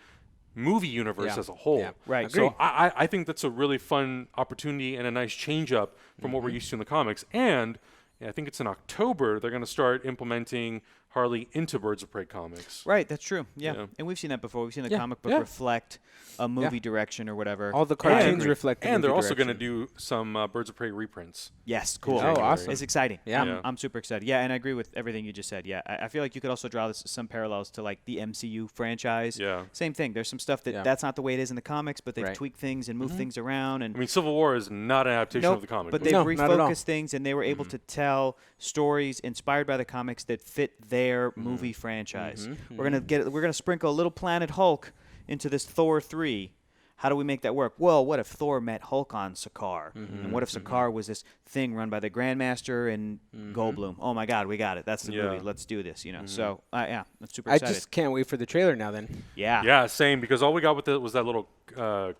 movie universe as a whole. Yeah. Right. So I think that's a really fun opportunity and a nice change up from what we're used to in the comics. And I think it's in October they're going to start implementing Harley into Birds of Prey comics. Right, that's true. Yeah. And we've seen that before. We've seen the comic book reflect a movie direction or whatever. All the cartoons reflect the And they're movie also going to direction. do some Birds of Prey reprints. Yes, cool. Oh, awesome. It's exciting. Yeah. I'm super excited. Yeah, and I agree with everything you just said. Yeah, I feel like you could also draw some parallels to like the MCU franchise. Yeah. Same thing. There's some stuff that's not the way it is in the comics, but they've tweaked things and moved things around. And I mean, Civil War is not an adaptation of the comic but book. they've No, not at all. refocused things, and they were able to tell stories inspired by the comics that fit their movie franchise. We're gonna sprinkle a little Planet Hulk into this Thor 3. How do we make that work? Well, what if Thor met Hulk on Sakaar? And what if Sakaar was this thing run by the Grandmaster and Goldblum? Oh my God, we got it. That's the movie. Let's do this. So yeah, I'm super I excited. just can't wait for the trailer now then. Yeah. Yeah, same, because all we got with it was that little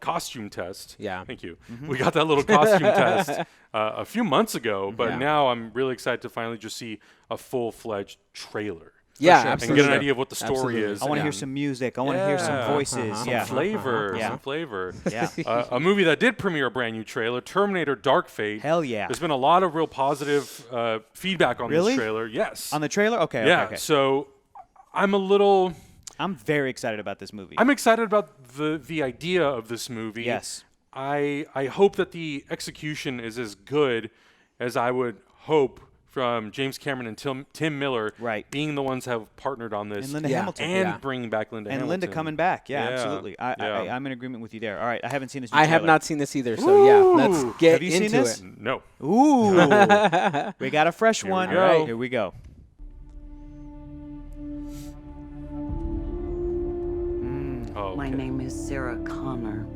costume test. Yeah. Thank you. We got that little costume test a few months ago, but now I'm really excited to finally just see a full-fledged trailer. Yeah, sure. absolutely. And get an idea of what the story Absolutely. is. I want to hear some music. I want to hear some voices. Some Yeah. flavor. Yeah. Some flavor. Yeah. A movie that did premiere a brand new trailer, Terminator Dark Fate. Hell yeah. There's been a lot of real positive feedback on Really? this trailer. Yes. On the trailer? Okay. yeah. Okay. So I'm very excited about this movie. I'm excited about the idea of this movie. Yes. I hope that the execution is as good as I would hope from James Cameron and Tim Miller Right. being the ones who have partnered on this. And Linda Yeah. Hamilton. and bringing back Linda And Hamilton. Linda coming back. Yeah, Yeah. absolutely. Yeah. I'm in agreement with you there. All right. I haven't seen this new I have trailer. not seen this either, so yeah, let's Ooh. get Have you seen into this? it. No. Ooh. We got a fresh we one. go. All right. Here we go. Oh, My okay. name is Sarah Connor.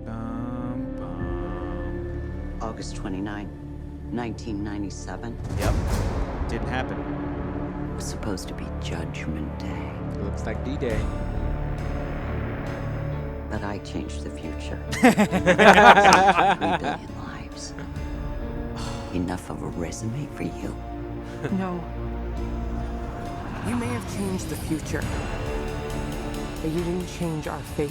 August 29, 1997. Yep. Didn't happen. It was supposed to be Judgment Day, It looks like D-Day. but I changed the future. 3 billion lives. Enough of a resume for you. No. You may have changed the future, but you didn't change our fate.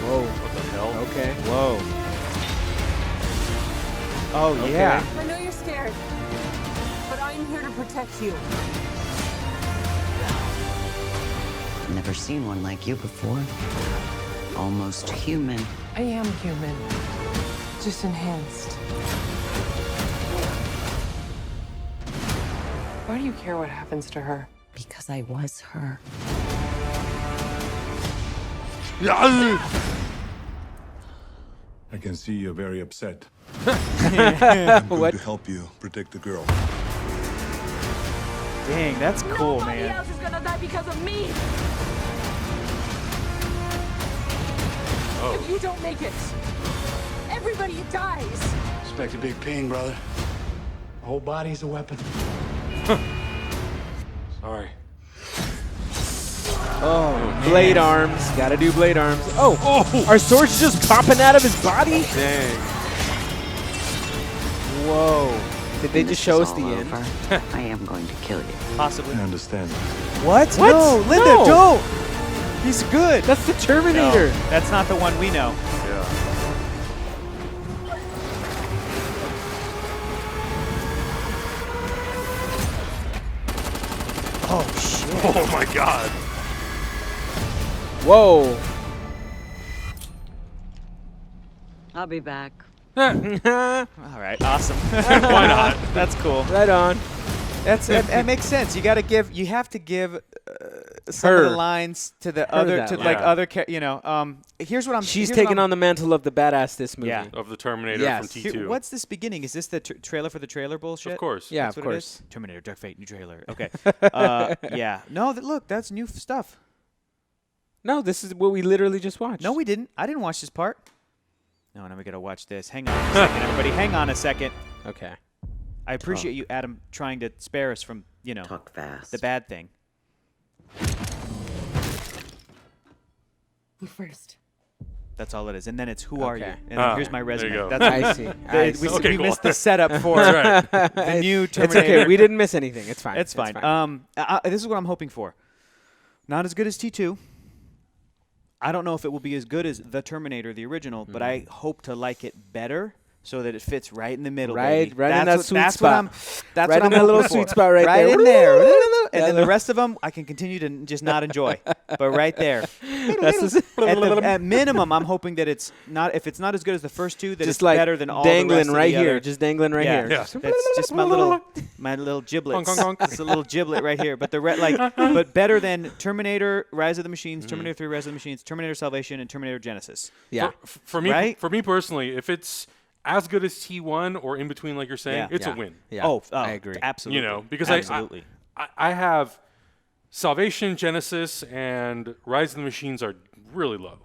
Whoa. What the hell? Okay. Whoa. Oh, yeah. I know you're scared, but I'm here to protect you. Never seen one like you before. Almost human. I am human, just enhanced. Why do you care what happens to her? Because I was her. I can see you're very upset. I'm going to help you protect the girl. Dang, that's cool, Nobody man. else is gonna die because of me. If you don't make it, everybody dies. Expect a big ping, brother. The whole body's a weapon. Sorry. Oh, blade arms. Gotta do blade arms. Oh, are swords just popping out of his body? Dang. Whoa. Did they When just this show is us the all end? over, I am going to kill you. Possibly. I understand. What? What? No, Linda, No. don't. He's good. That's the Terminator. No, that's not the one we know. Yeah. Oh, shit. Oh my God. Whoa. I'll be back. All right, awesome. Why not? That's cool. Right on. That makes sense. You have to give some Her. of the lines to the other, that to line. like Yeah. other, here's what I'm. She's here's taking what I'm- on the mantle of the badass this movie. Yeah. Of the Terminator Yes. from T2. Here, what's this beginning? Is this the trailer for the trailer bullshit? Of course. Yeah, That's of what it course. is? Terminator Dark Fate, new trailer. Okay. Yeah. No, look, that's new stuff. No, this is what we literally just watched. No, we didn't. I didn't watch this part. No, now we gotta watch this. Hang on a second, everybody. Hang on a second. Okay. I appreciate you, Adam, trying to spare us from, Talk fast. the bad thing. You first. That's all it is. And then it's who are you? Okay. And Ah, here's my there resume. you go. That's I see. I see. we Okay, we cool. missed the setup for That's right. the new It's Terminator. okay. We didn't miss anything. It's fine. It's fine. This is what I'm hoping for. Not as good as T2. I don't know if it will be as good as the Terminator, the original, but I hope to like it better so that it fits right in the middle. Right- baby. right in That's that what, sweet that's What I'm, spot. that's Right what in I'm that little hoping sweet for. spot right there. in there. And Yeah, then the rest of them, I can continue to just not enjoy. But right there. That's just At minimum, I'm hoping that it's not. If it's not as good as the first two, that just it's like better than all the dangling rest of right the here. other. Just dangling right Yeah, here. Yeah. That's just my little giblets. Honk, honk, honk. It's a little giblet right here. But but better than Terminator: Rise of the Machines, Terminator 3: Rise of the Machines, Terminator Salvation, and Terminator Genesis. Yeah. For me, Right? for me personally, if it's as good as T1 or in between, like you're saying, Yeah. it's Yeah. a win. Yeah. Oh, I agree. Absolutely. You know, because absolutely. I have Salvation, Genesis, and Rise of the Machines are really low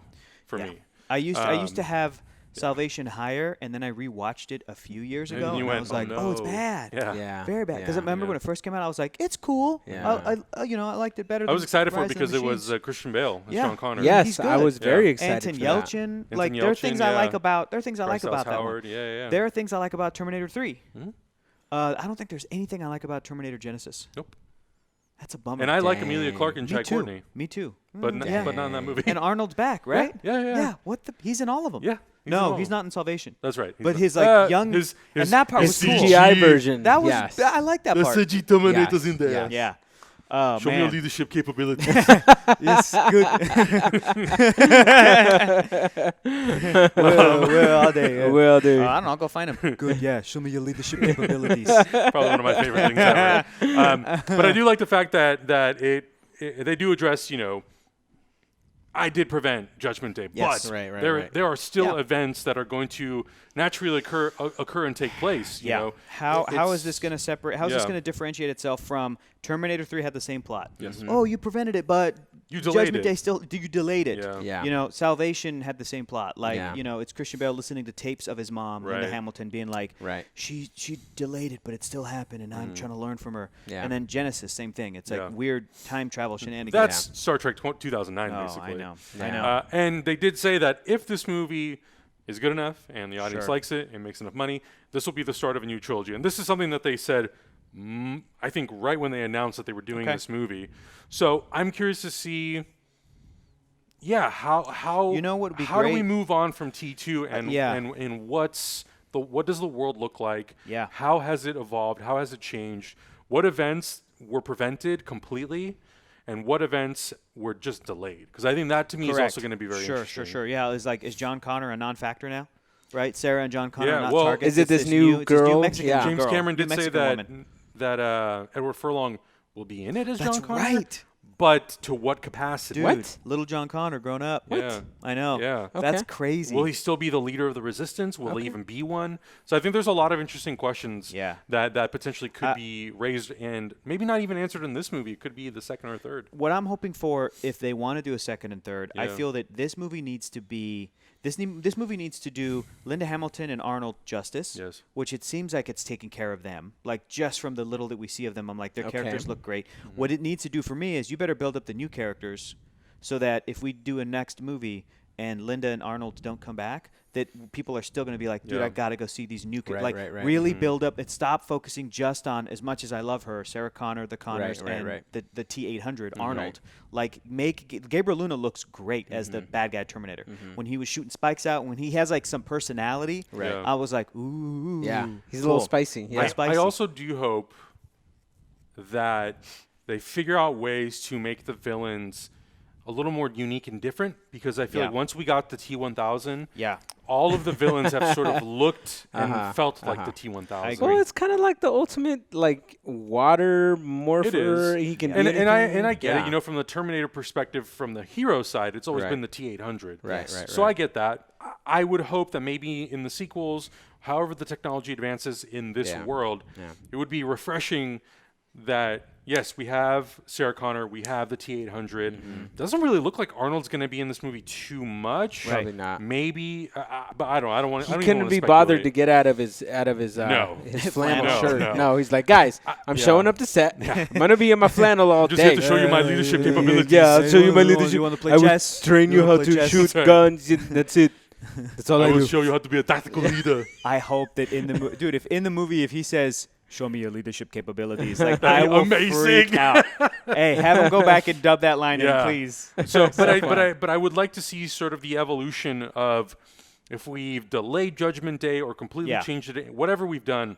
for me. I used to have Salvation higher, and then I rewatched it a few years And ago, you and I went, was "Oh, like, no." oh, it's bad. Yeah. Very bad. Because I Yeah. remember when it first came out, I was like, it's cool. Yeah. I liked it better. I was than excited for Rise it of the because it was Machines. Christian Bale as Yeah. Sean Connery. Yes, He's I good. was very Yeah. excited Anton for that. Yelchin. Anton Like there are Yelchin, things I like yeah. about. There are things I like Bryce Dallas about that Howard. one. Yeah. There are things I like about Terminator 3. Mhm. I don't think there's anything I like about Terminator Genesis. Nope. That's a bummer. And I like Emilia Clarke and Me Chai too. Courtney, Me too. but not in that movie. And Arnold's back, right? Yeah. Yeah. What the? He's in all of them. Yeah, he's in No, all he's of them. not in Salvation. That's right. But He's his not- like young, his- and that part was his cool. CGI version. That was. yes. I like that part. CG Terminator's Yes, in there. yes. Yeah. Oh Show me your man. leadership capabilities. It's good. Where are they? Well, dude. I don't know. I'll go find them. Good. Yeah. Show me your leadership capabilities. Probably one of my favorite things ever. But I do like the fact that they do address, I did prevent Judgment Day, Yes. but Right, there are still Yeah. events that are going to naturally occur and take place. You know, How It's- is this going to separate? How is this yeah. going to differentiate itself from Terminator 3 had the same plot? Yes. Mhm. Oh, you prevented it, but You delayed Judgment it. Day still you delayed it. Yeah. Yeah. Salvation had the same plot. Like, Yeah. it's Christian Bale listening to tapes of his mom, Linda Right. Hamilton, being like, Right. she delayed it, but it still happened, and I'm trying to learn from her. Yeah. And then Genesis, same thing. It's Yeah. like weird time travel shenanigans. That's Star Trek 2009, oh, basically. I know. Yeah. I know. And they did say that if this movie is good enough and the audience Sure. likes it and makes enough money, this will be the start of a new trilogy. And this is something that they said, I think, right when they announced that they were doing Okay. this movie. So I'm curious to see, how You know what would be how do we great? move on from T2 and yeah. and what does the world look like? Yeah. How has it evolved? How has it changed? What events were prevented completely? And what events were just delayed? Because I think that to me is also going to be very interesting. Sure. Yeah, is John Connor a non-factor now? Right, Sarah and John Connor Yeah, are not well- targets. Is it It's this new it's this girl? Mexican Yeah. James girl, Cameron new did say Mexican that woman. Edward Furlong will be in it as That's John Connor. right. But to what capacity? Dude, little John Connor grown up. Yeah. I know. Yeah. That's Okay. crazy. Will he still be the leader of the resistance? Will he even be one? So I think there's a lot of interesting questions Yeah. that potentially could be raised and maybe not even answered in this movie. It could be the second or third. What I'm hoping for, if they want to do a second and third, I Yeah. feel that this movie needs to be this movie needs to do Linda Hamilton and Arnold justice. Yes. Which it seems like it's taking care of them. Like just from the little that we see of them, I'm like their characters look great. What it needs to do for me is you better build up the new characters, so that if we do a next movie and Linda and Arnold don't come back, that people are still going to be like, dude, Yeah. I got to go see these new Right, like right. really build up and stop focusing just on, as much as I love her, Sarah Connor, the Connors, right, and right. the T-800 Arnold. Like Gabriel Luna looks great as the bad guy Terminator. When he was shooting spikes out, when he has like some personality, Right. Yeah. I was like, ooh. Yeah. He's a little cool. spicy. Yeah. Like spicy. I also do hope that they figure out ways to make the villains a little more unique and different, because I feel Yeah. like once we got the T-1000, Yeah. all of the villains have sort of looked and felt like the I T-1000. agree. Well, it's kind of like the ultimate water morpher. It is. He can and, be and I anything. get Yeah. it. From the Terminator perspective, from the hero side, it's always Right. been the T-800. Right, right, So right. I get that. I would hope that maybe in the sequels, however the technology advances in this Yeah. world, Yeah. it would be refreshing that, yes, we have Sarah Connor, we have the T-800. Doesn't really look like Arnold's going to be in this movie too much. Probably not. Maybe, but I don't want to. He couldn't be bothered to get out of his No. his flannel No, shirt. no. He's like, guys, I'm yeah. showing up to set. I'm gonna be in my flannel all Just day. here to show you my leadership capabilities. Yeah, I'll show you my You leadership. wanna play I will chess? train You you wanna how play to chess? shoot That's right. guns. That's it. That's all I I will do. show you how to be a tactical leader. I hope that in the dude, if in the movie, if he says, "Show me your leadership capabilities," like I will Amazing. freak out. Hey, have him go back and dub that line Yeah. in, please. So, but I would like to see sort of the evolution of, if we've delayed Judgment Day or completely Yeah. changed it, whatever we've done,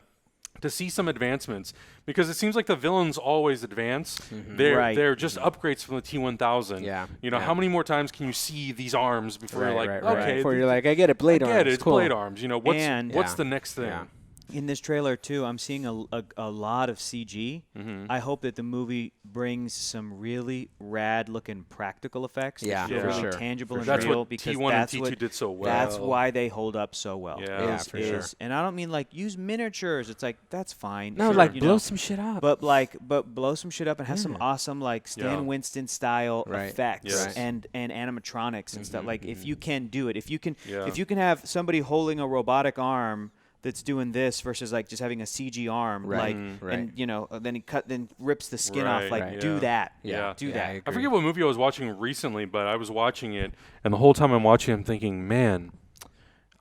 to see some advancements, because it seems like the villains always advance. Right. They're just upgrades from the T-1000. Yeah. You know, how many more times can you see these arms before you're like, okay, Before you're like, I get it, blade I arms. get it, it's cool. blade arms. You know, what's And- what's Yeah. the next thing? Yeah. In this trailer too, I'm seeing a lot of CG. I hope that the movie brings some really rad looking practical effects. Yeah, that feel for really sure. tangible For and sure. That's real what because T1 and that's T2 what did so well. That's why they hold up so well. Yeah, for sure. And I don't mean like use miniatures. It's like that's fine. No, sure, like you blow know. some shit up. But blow some shit up and have some awesome like Stan Winston style effects Yes. and animatronics and stuff. Like if you can do it, if you can Yeah. have somebody holding a robotic arm that's doing this versus like just having a CG arm, Right. like and you know then then rips the skin off. Right, Like right. do Yeah. that, Yeah. do Yeah, that. I I agree. forget what movie I was watching recently, but I was watching it, and the whole time I'm watching, I'm thinking, man,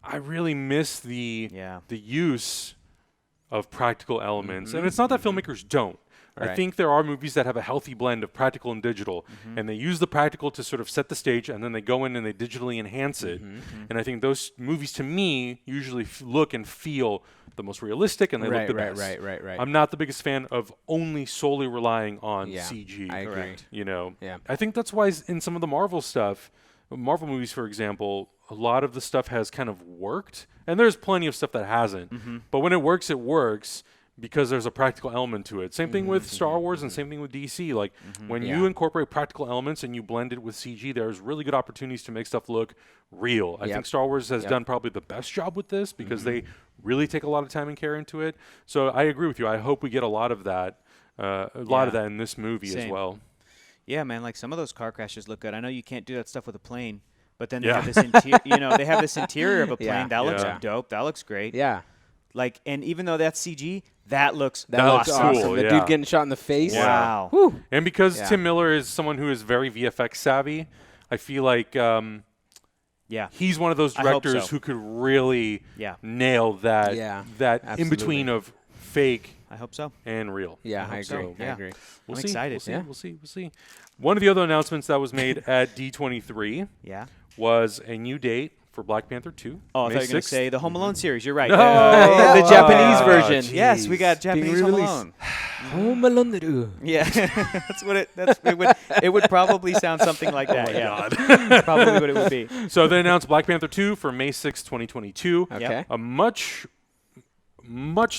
I really miss the use of practical elements. And it's not that filmmakers don't. I Right. think there are movies that have a healthy blend of practical and digital, and they use the practical to sort of set the stage, and then they go in and they digitally enhance it. And I think those movies, to me, usually look and feel the most realistic, and they look the best. Right. I'm not the biggest fan of only solely relying on Yeah, CG. I agree. You know, Yeah. I think that's why in some of the Marvel stuff, Marvel movies, for example, a lot of the stuff has kind of worked, and there's plenty of stuff that hasn't. But when it works because there's a practical element to it. Same thing with Star Wars and same thing with DC. Like when you incorporate practical elements and you blend it with CG, there's really good opportunities to make stuff look real. I think Star Wars has done probably the best job with this because they really take a lot of time and care into it. So I agree with you. I hope we get a lot of that, of that in this movie as Same. well. Yeah, man. Like some of those car crashes look good. I know you can't do that stuff with a plane, but then they Yeah. have this interior. They have this interior of a plane Yeah. that looks Yeah. dope. That looks great. Yeah. Like, and even though that's CG, that looks That looks looks awesome. cool, The yeah. dude getting shot in the face. Yeah. Wow. Whew. And because Yeah. Tim Miller is someone who is very VFX savvy, I feel like Yeah. he's one of those I hope directors so. who could really Yeah. nail that that in absolutely. between of fake I hope so. and real. Yeah, I hope so. agree. I Yeah. agree. We'll I'm see. excited. We'll see. Yeah. We'll see. One of the other announcements that was made at D23 Yeah. was a new date for Black Panther 2. Oh, I May thought you were going 6th. to say the Home Alone series. You're right. The Japanese version. geez. Yes, we got Japanese Home re-released. Alone. Home Alone. Yeah, it would probably sound something like that. Probably what it would be. So they announced Black Panther 2 for May 6, 2022. Okay. A much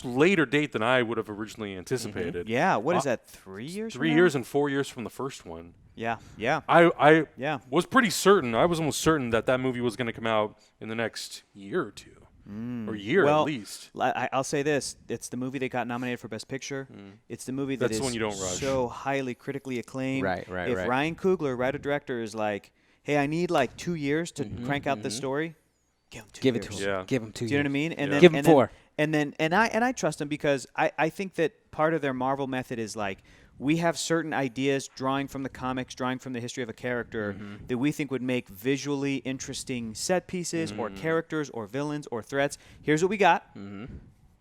later date than I would have originally anticipated. Yeah, what is that? 3 years? 3 from now? years and 4 years from the first one. Yeah, yeah. I Yeah. was pretty certain. I was almost certain that movie was going to come out in the next year or two, or year Well, at least. I'll say this: it's the movie that got nominated for Best Picture. It's the movie that That's is the one you don't rush. so highly critically acclaimed. Right. If Ryan Coogler, writer-director, is like, "Hey, I need like 2 years to crank out this story," give him 2 Give years. it to him. Yeah. Give him 2 Do you know what I years. mean? And Yeah. then Give him and then- 4. And then I trust him because I think that part of their Marvel method is like we have certain ideas drawing from the comics, drawing from the history of a character that we think would make visually interesting set pieces or characters or villains or threats. Here's what we got.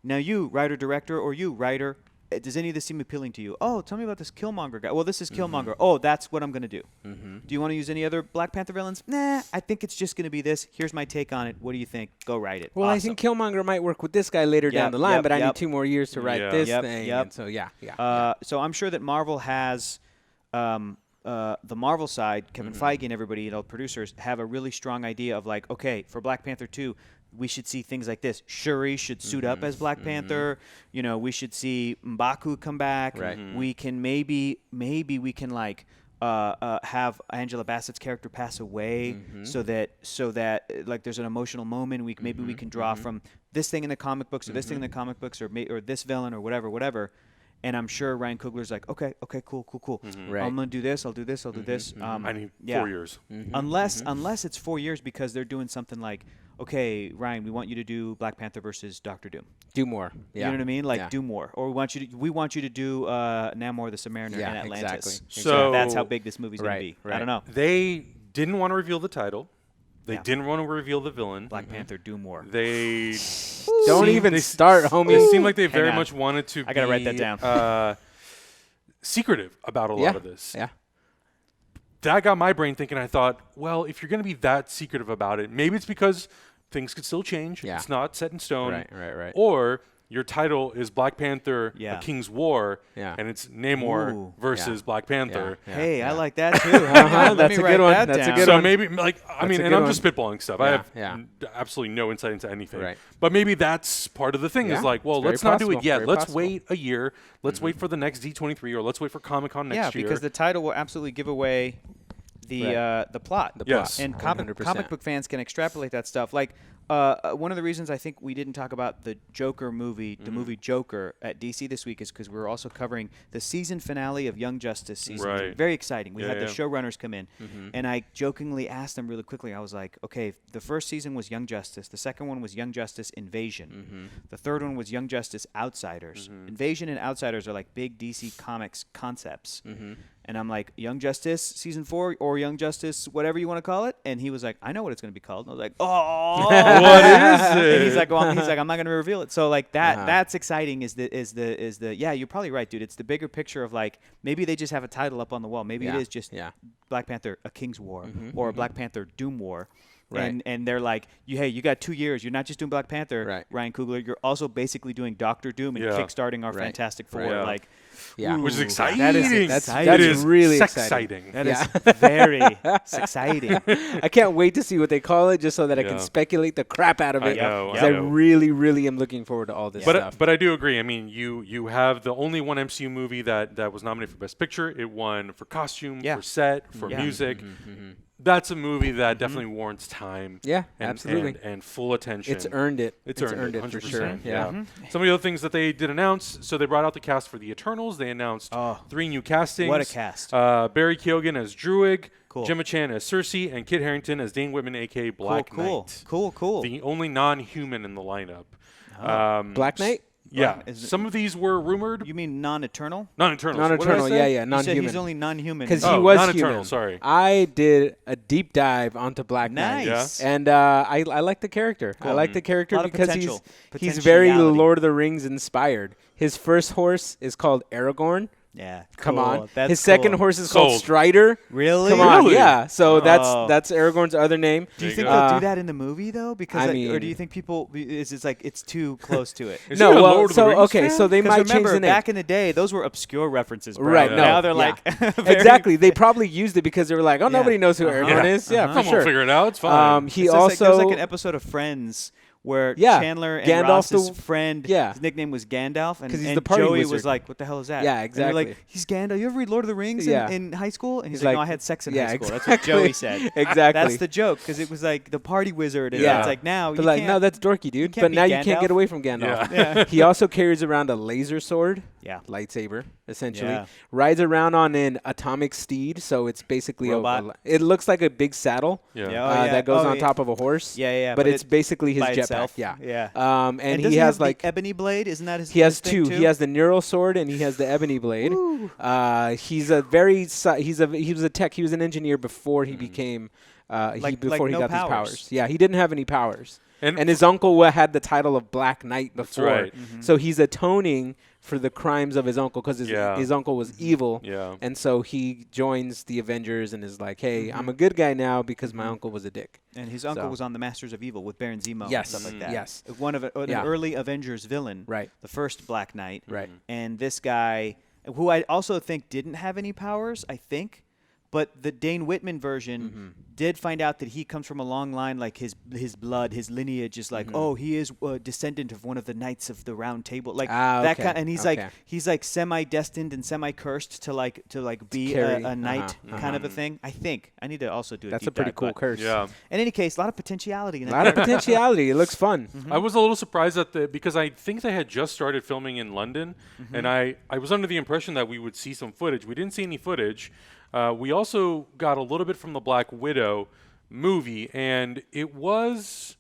Now you, writer-director, or you, writer, does any of this seem appealing to you? Oh, tell me about this Killmonger guy. Well, this is Killmonger. Oh, that's what I'm going to do. Do you want to use any other Black Panther villains? Nah, I think it's just going to be this. Here's my take on it. What do you think? Go write it. Well, I think Killmonger might work with this guy later down Yep, the line, yep, but I yep. need 2 more years to write Yeah. this Yep, thing. yep. And so, yeah. So I'm sure that Marvel has the Marvel side, Kevin Feige and everybody, producers have a really strong idea of like, okay, for Black Panther 2, we should see things like this. Shuri should suit up as Black Panther. You know, we should see M'Baku come back. Right. We can maybe we can like have Angela Bassett's character pass away so that like there's an emotional moment. Maybe we can draw from this thing in the comic books or this thing in the comic books or this villain or whatever. And I'm sure Ryan Coogler's like, okay, cool. Right. I'm gonna do this. I'll do this. I'll do this. I need yeah. 4 years. Unless it's 4 years because they're doing something like, okay, Ryan, we want you to do Black Panther versus Doctor Doom. Do more. You know what I mean? Like Yeah. do more, or we want you to do Namor the Submariner Yeah, in Atlantis. exactly. So- that's how big this movie's gonna Right, be. I right. don't know. They didn't want to reveal the title. They Yeah. didn't want to reveal the villain. Black Panther, do more. They Don't seem- even they- start, homie. They seem like they Hang very on. much wanted to I gotta write that be, down. secretive about a lot of this. Yeah. That got my brain thinking. I thought, well, if you're going to be that secretive about it, maybe it's because things could still change. Yeah. It's not set in stone. Right. Or your title is Black Panther: A King's War, and it's Namor versus Black Panther. Hey, I like that too. That's a good one. That's a good so one. maybe, like, I mean, and I'm just spitballing stuff. I have Yeah. absolutely no insight into anything. Right. But maybe that's part of the thing. Yeah, Is like, well, it's very let's not do possible, it yet. very Let's possible. wait a year. Let's wait for the next D23, or let's wait for Comic-Con next year. Yeah, because the title will absolutely give away the plot. Yes. And 100%. comic book fans can extrapolate that stuff. Like, one of the reasons I think we didn't talk about the Joker movie, the movie Joker at DC this week, is because we're also covering the season finale of Young Justice season. Right. Very exciting. We had the yeah. showrunners come in, and I jokingly asked them really quickly. I was like, okay, the first season was Young Justice. The second one was Young Justice Invasion. The third one was Young Justice Outsiders. Invasion and Outsiders are like big DC Comics concepts. And I'm like, Young Justice Season 4 or Young Justice, whatever you want to call it. And he was like, I know what it's going to be called. And I was like, oh. What is it? And he's like, well, I'm not going to reveal it. So like that's exciting is the yeah, you're probably right, dude. It's the bigger picture of like, maybe they just have a title up on the wall. Maybe it is just Black Panther, A King's War, or Black Panther, Doom War. Right. And they're like, hey, you got 2 years. You're not just doing Black Panther, Ryan Coogler. You're also basically doing Doctor Doom and kickstarting our Fantastic Four. Yeah. Like, which is exciting. That is That's really exciting. That is very exciting. I can't wait to see what they call it, just so that I can speculate the crap out of it. I really, really am looking forward to all this stuff. But I do agree. I mean, you have the only one MCU movie that was nominated for Best Picture. It won for costume, for set, for music. That's a movie that definitely warrants time. Yeah, absolutely. And full attention. It's earned it. It's earned it 100%. For sure. Yeah. Some of the other things that they did announce, so they brought out the cast for the Eternals. They announced 3 new castings. What a cast. Barry Keoghan as Druig, Cool. Gemma Chan as Cersei, and Kit Harington as Dane Whitman, a.k.a. Black Knight. Cool. The only non-human in the lineup. Black Knight? Yeah. Some of these were rumored. You mean non-eternal? Non-eternal. Non-eternal, yeah, You non-human. said he's only non-human. Because he was non-eternal, human. sorry. I did a deep dive onto Black Knight. Nice. And I like the character. Cool. I like the character Lot of because potential. he's very Potentiality. Lord of the Rings inspired. His first horse is called Aragorn. Yeah. Come cool. on. That's His second cool. horse is called Sold. Strider. Really? Come on. Really? Yeah. So Oh. that's Aragorn's other name. Do you There think you they'll go. do that in the movie though? Because I or mean- do you think people it's like it's too close to it? Is No, he a well, Lord of the so Rings okay, fan? so they 'Cause might remember, change the name. back in the day, those were obscure references, bro. Right, no, Now they're yeah. like very- Exactly. They probably used it because they were like, oh, nobody knows who Aragorn Yeah. is. Yeah, for Come sure. on, figure it out. It's fine. He It's just also like, there's like an episode of Friends where Chandler and Gandalf Ross's the- friend, yeah. his nickname was Gandalf, and, 'Cause he's and the party Joey wizard. was like, "What the hell is that?" Yeah, And they're like, exactly. he's Gandalf. You ever read Lord of the Rings Yeah. in high school? And he's He's like, like- "No, I had sex in yeah, high school." exactly. That's what Joey said. Exactly. That's the joke because it was like the party wizard, and Yeah. it's like now But you like, can't. no, that's dorky, dude. can't But be now you can't Gandalf. get away from Gandalf. Yeah. He also carries around a laser sword, Yeah. lightsaber, essentially. Yeah. Rides around on an atomic steed, so it's basically Robot. it looks like a big saddle Yeah. Yeah. Oh, yeah. that goes Oh, on yeah. top of a horse. Yeah. But it's basically his by jetpack. itself. Yeah. Yeah. And does he has have like the ebony blade. Isn't that his? he has his thing two. Too? He has the neural sword and he has the ebony blade. He's a he was a tech. He was an engineer before he became before he no got these powers. powers. Yeah, he didn't have any powers. And And his uncle had the title of Black Knight before. right. So he's atoning for the crimes of his uncle because his uncle was evil. Yeah. And so he joins the Avengers and is like, hey, I'm a good guy now because my uncle was a dick. And his uncle So- was on the Masters of Evil with Baron Zemo Yes. and stuff like that. Yes. One of an Yeah. early Avengers villain. Right. The first Black Knight. Right. And this guy, who I also think didn't have any powers, I think, but the Dane Whitman version did find out that he comes from a long line, like his blood, his lineage is like, oh, he is a descendant of one of the knights of the Round Table, like that okay. kind. And he's Okay. like semi-destined and semi-cursed to be carry. a knight kind of a thing. I think I need to also do. That's deep a pretty dive, cool but curse. Yeah. In any case, a lot of potentiality in A that lot of character. potentiality. It looks fun. I was a little surprised because I think they had just started filming in London, and I was under the impression that we would see some footage. We didn't see any footage. We also got a little bit from the Black Widow movie, and it was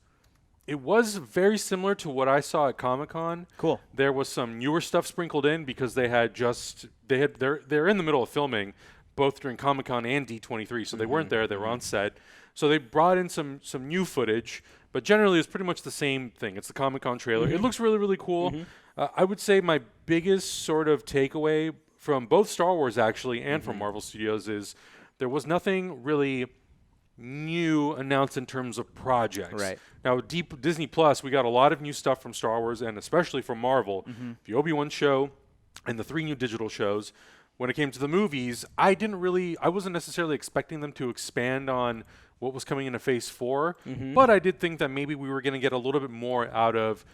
very similar to what I saw at Comic-Con. Cool. There was some newer stuff sprinkled in because they're in the middle of filming both during Comic-Con and D23, so they weren't there. They were on set. So they brought in some new footage, but generally it's pretty much the same thing. It's the Comic-Con trailer. It looks really, really cool. I would say my biggest sort of takeaway from both Star Wars actually and from Marvel Studios is there was nothing really new announced in terms of projects. Right. Now, Disney Plus, we got a lot of new stuff from Star Wars and especially from Marvel. The Obi-Wan show and the 3 new digital shows. When it came to the movies, I wasn't necessarily expecting them to expand on what was coming into Phase 4, but I did think that maybe we were going to get a little bit more out of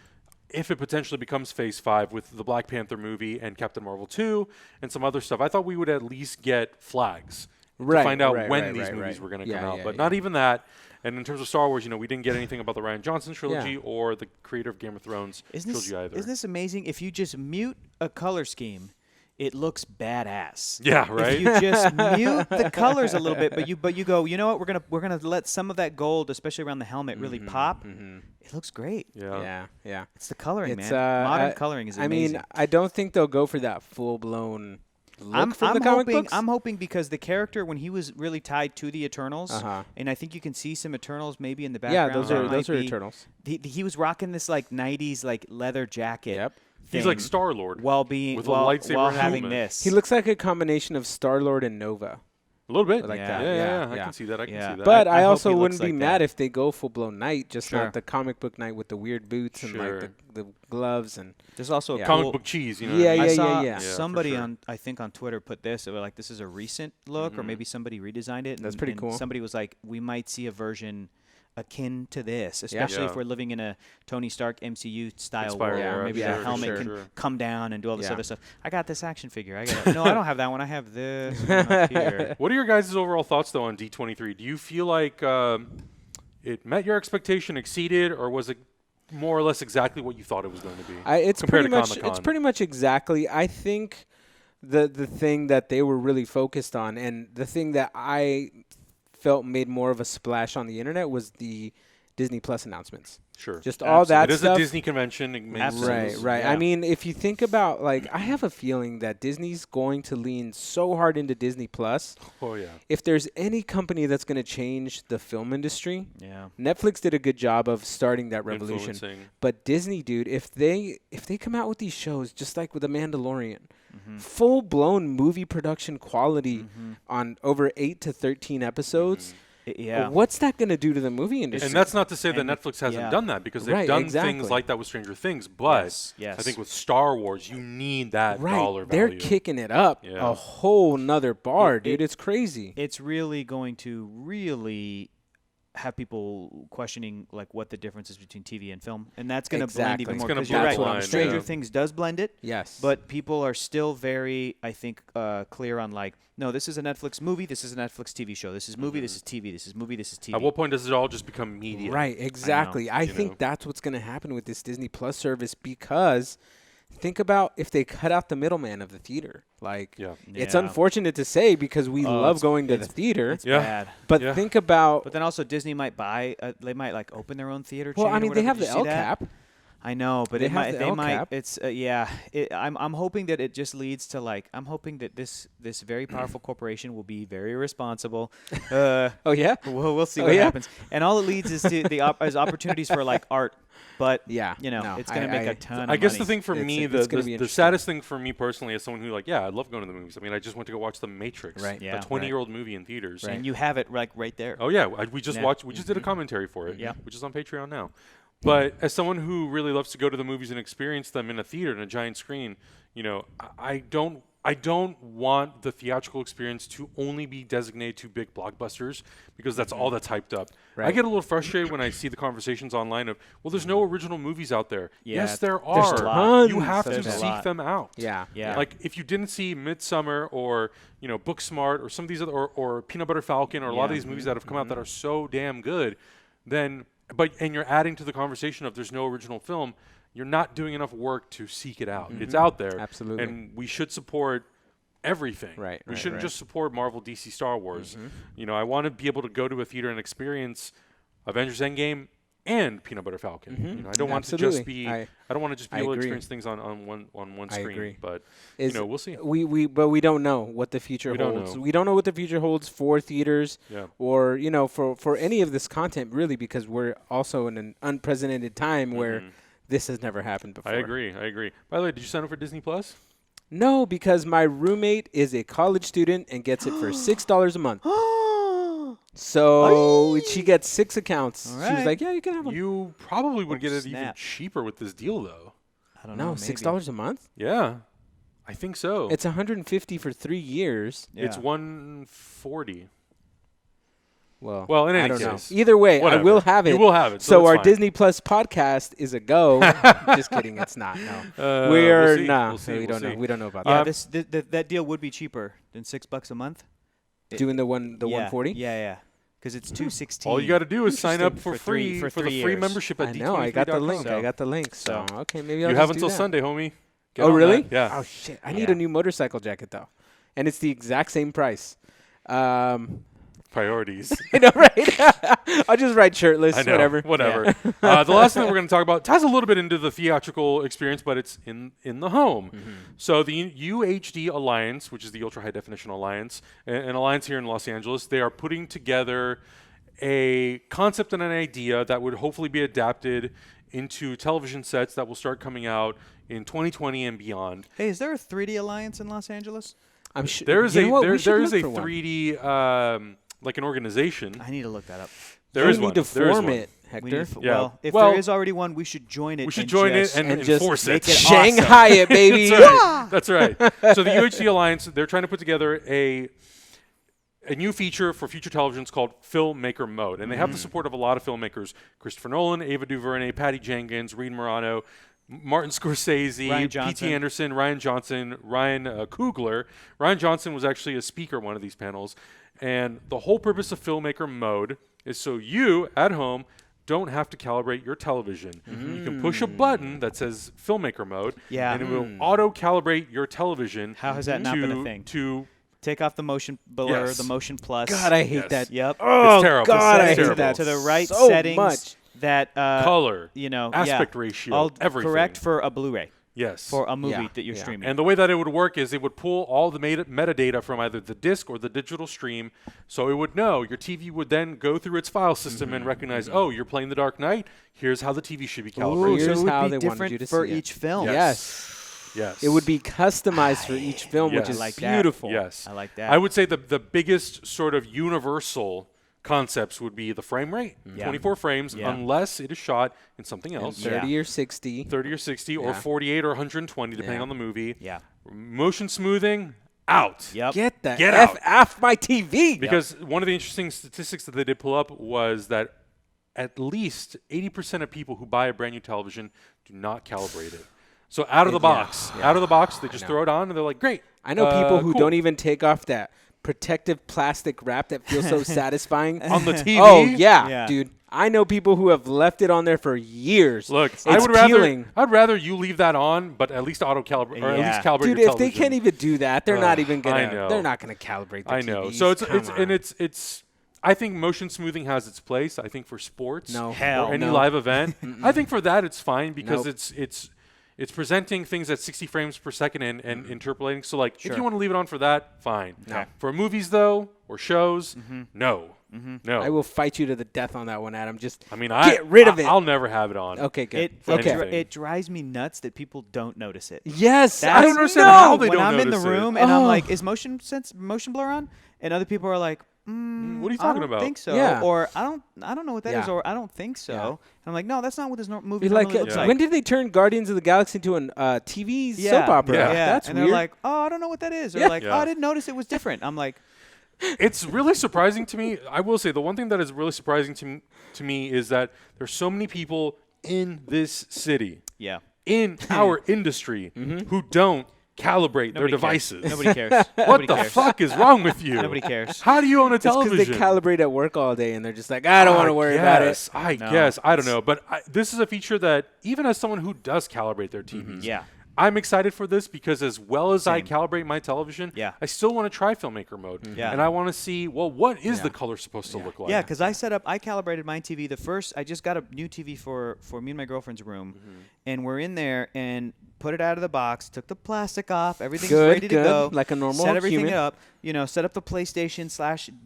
if it potentially becomes Phase 5 with the Black Panther movie and Captain Marvel 2 and some other stuff. I thought we would at least get flags to find out when these movies were going to come out, but not even that. And in terms of Star Wars, we didn't get anything about the Rian Johnson trilogy or the creator of Game of Thrones trilogy either. Isn't this amazing? If you just mute a color scheme, it looks badass. Yeah, right. If you just mute the colors a little bit, but you go, you know what? We're gonna let some of that gold, especially around the helmet, really pop. It looks great. Yeah. It's the coloring, It's, man. Modern coloring is amazing. I mean, I don't think they'll go for that full-blown look I'm from the comic hoping. books. I'm hoping because the character, when he was really tied to the Eternals, and I think you can see some Eternals maybe in the background. Yeah, those are Eternals. He was rocking this like '90s like leather jacket. Yep. He's like Star-Lord while with a while lightsaber and having helmet. this. He looks like a combination of Star-Lord and Nova. A little bit. Like Yeah. that. I can see that. I can see that. But I I hope also he looks wouldn't be like mad that. if they go full-blown knight, just Sure. not the comic book knight with the weird boots and like the gloves and There's also a Yeah. comic cool, book cheese, Yeah, I saw yeah. for somebody sure. on, I think on Twitter put this. They were like, this is a recent look, or maybe somebody redesigned it. That's and- pretty and cool. Somebody was like, we might see a version akin to this, especially Yeah. if we're living in a Tony Stark MCU style Inspired world. era, Where maybe sure, the for helmet sure. can Sure. come down and do all this Yeah. other stuff. I got this action figure. No, I don't have that one. I have this one up here. What are your guys' overall thoughts, though, on D23? Do you feel like it met your expectation, exceeded, or was it more or less exactly what you thought it was going to be? It's compared pretty to much Comic-Con? it's pretty much exactly. I think the thing that they were really focused on, and the thing that I felt made more of a splash on the internet, was the Disney Plus announcements. Sure. Just all that It is stuff. a Disney convention. It makes sense. Right. Yeah. I mean, if you think about, like, I have a feeling that Disney's going to lean so hard into Disney Plus. Oh, yeah. If there's any company that's going to change the film industry, Yeah. Netflix did a good job of starting that revolution. Influencing. But Disney, dude, if they come out with these shows just like with The Mandalorian, Mm-hmm. full-blown movie production quality on over 8 to 13 episodes, Yeah. what's that going to do to the movie industry? And that's not to say that And- Netflix hasn't yeah. done that, because they've Right, done exactly. things like that with Stranger Things. But Yes. I think with Star Wars, you need that dollar They're value. kicking it up Yeah. a whole nother bar, It- dude. It's crazy. It's really going to really have people questioning like what the difference is between TV and film, and that's going to blend Exactly. even It's more. gonna 'Cause you're blur right. the line, Stranger yeah. Things does blend it. Yes. But people are still very, I think, clear on like, no, this is a Netflix movie, this is a Netflix TV show, this is movie, this is TV, this is movie, this is TV. At what point does it all just become media? Right, exactly. I you think know. that's what's going to happen with this Disney Plus service, because think about if they cut out the middleman of the theater. Like, Yeah. it's Yeah. unfortunate to say because we love it's- going to the theater. It's Yeah. bad. But Yeah. think about, But then also Disney might buy, they might like open their own theater well, chain I or mean, they whatever. have Did the you see L that? cap. I know, but They it have might. the They L might. cap. It's yeah. I'm hoping that it just leads to like. I'm hoping that this very powerful corporation will be very responsible. Oh, yeah? We'll see Oh, what yeah? happens. And all it leads is to as opportunities for like art. But Yeah, you know, no, it's going to make a ton. I of guess money. the thing for It's- me, it's gonna be the interesting. saddest thing for me personally, as someone who like, I love going to the movies. I mean, I just went to go watch The Matrix, Right. Yeah, a 20-year-old movie in theaters. and you have it like right there. Oh yeah, we just Yeah. watched. We just did a commentary for it, Yeah. which is on Patreon now. But as someone who really loves to go to the movies and experience them in a theater, in a giant screen, I don't want the theatrical experience to only be designated to big blockbusters, because that's all that's hyped up. I Right. get a little frustrated when I see the conversations online of, well, there's no original movies out there. Yeah, Yes, there there's are. a lot. You have to There's a seek lot. them out. Yeah. Yeah. Like if you didn't see Midsummer or Booksmart or some of these other or Peanut Butter Falcon or a lot of Yeah. these movies that have come out that are so damn good, then and you're adding to the conversation of there's no original film, you're not doing enough work to seek it out. It's out there. Absolutely. And we should support everything. Right, We right, shouldn't right. just support Marvel, DC, Star Wars. I want to be able to go to a theater and experience Avengers Endgame and Peanut Butter Falcon. I don't want to just Absolutely. be I don't want to just be I able to agree. experience things on one I screen. agree. But Is- we'll see. But we don't know what the future We don't holds. know. We don't know what the future holds for theaters, Yeah. or for any of this content, really, because we're also in an unprecedented time where this has never happened before. I agree. By the way, did you sign up for Disney Plus? No, because my roommate is a college student and gets it for $6 a month. So she gets 6 accounts. All She was right. like, yeah, you can have one. You probably would get it even snap. cheaper with this deal, though. I don't know. No, $6 a month? Yeah, I think so. It's $150 for 3 years. It's Yeah. $140. Well, in any I don't case, know. Either way, whatever. I will have it. You will have it. So that's our fine. Disney Plus podcast is a go. Just kidding, it's not. No, we're we'll see. no. We'll see. we We'll don't see. know. We don't know about Yeah, that. that deal would be cheaper than $6 a month. Doing the 140. Yeah. Because it's $216. All you got to do is sign up for three- free for for the 3 free years. membership at I D23.com. know. I got the link. So- I got the link. So okay, maybe I'll You just have do until that. Sunday, homie. Get Oh on really? that. Yeah. Oh shit! I need a new motorcycle jacket though, and it's the exact same price. Priorities. I know, right? I'll just write shirtless. I know. Whatever. The last thing that we're going to talk about ties a little bit into the theatrical experience, but it's in the home. So the UHD Alliance, which is the Ultra High Definition Alliance, an alliance here in Los Angeles, they are putting together a concept and an idea that would hopefully be adapted into television sets that will start coming out in 2020 and beyond. Hey, is there a 3D Alliance in Los Angeles? I'm sure. There is you know what? We there should is a look for one. 3D like an organization. I need to look that up. There We is need one. to There is form one. it, We Hector. need Yeah. Well, if Well, there is already one, we should join it. We should and join just it and just enforce make it. it Shanghai it, baby. That's right. So the UHD Alliance, they're trying to put together a new feature for future televisions called Filmmaker Mode. And they have the support of a lot of filmmakers: Christopher Nolan, Ava DuVernay, Patty Jenkins, Reed Morano, Martin Scorsese, Ryan P.T. Johnson. Anderson, Ryan Johnson, Ryan Coogler. Ryan Johnson was actually a speaker at one of these panels. And the whole purpose of Filmmaker Mode is so you, at home, don't have to calibrate your television. You can push a button that says Filmmaker Mode, Yeah. and it will auto-calibrate your television. How has that not been a to- thing? To Take off the motion blur, Yes. the motion plus. God, I hate Yes. that. Yep. Oh terrible. God, It's I hate terrible. that to the right so settings. much. That color, you know, aspect yeah, ratio, all everything. correct for a Blu-ray, Yes. for a movie Yeah, that you're yeah. streaming. And the way that it would work is it would pull all the metadata from either the disc or the digital stream, so it would know. Your TV would then go through its file system and recognize, oh, you're playing The Dark Knight. Here's how the TV should be Ooh, calibrated. so Here's it would how be they wanted different you to for see it. each film. Yes. Yes. It would be customized for each film, Yes. which is I like that. beautiful. Yes. I like that. I would say the biggest sort of universal concepts would be the frame rate, Yeah. 24 frames, Yeah. unless it is shot in something else. 30 or 60. 30 or 60 or Yeah. 48 or 120, depending Yeah. on the movie. Yeah. Motion smoothing, out. Yep. Get the Get F out. off my TV. Because one of the interesting statistics that they did pull up was that at least 80% of people who buy a brand new television do not calibrate it. So out of the box, they just throw it on and they're like, great. I know people who cool. don't even take off that protective plastic wrap that feels so satisfying on the TV. Oh yeah, Yeah. dude. I know people who have left it on there for years. Look, it's I would peeling. I'd rather you leave that on, but at least auto calibrate or at Yeah. least calibrate Dude, your if they television. can't even do that, they're not even I gonna. know. They're not gonna calibrate. Their I know. TVs. So it's Come it's on. and it's. I think motion smoothing has its place. I think for sports No. Hell or any no. live event, I think for that it's fine because Nope. it's presenting things at 60 frames per second and interpolating. So like, if Sure. you want to leave it on for that, fine. No. For movies though or shows, no. No. I will fight you to the death on that one, Adam. Just I mean, get rid of it. I'll never have it on. Okay, good. Okay. It drives me nuts that people don't notice it. Yes, I don't That's- understand no. how they when don't I'm in the notice it. room and I'm Oh. like, is motion blur on? And other people are like, What are you I talking don't about? think so. Yeah. Or I don't know what that is. Yeah. Or I don't think so. Yeah. And I'm like, no, that's not what this movie You're like, normally looks like. when did they turn Guardians of the Galaxy into an TV yeah. soap opera? Yeah. That's and weird. they're like, oh, I don't know what that is. Or Yeah. like, Yeah. oh, I didn't notice it was different. I'm like, It's really surprising to me. I will say the one thing that is really surprising to me is that there's so many people in this city, yeah. in our industry, who don't calibrate their Nobody cares. devices. Nobody cares. What Nobody the cares. fuck is wrong with you? Nobody cares. How do you own a it's because television? they calibrate at work all day and they're just like, I don't want to worry about it. I No. guess. I don't know. But this is a feature that even as someone who does calibrate their TVs, Yeah. I'm excited for this because as well as I Same. calibrate my television, Yeah. I still want to try Filmmaker Mode. Yeah. And I want to see, well, what is the color supposed to look like? Yeah, because I calibrated my TV. I just got a new TV for me and my girlfriend's room, and we're in there and put it out of the box, took the plastic off, everything's Good, ready to good, go. like a normal Set everything human. up, set up the PlayStation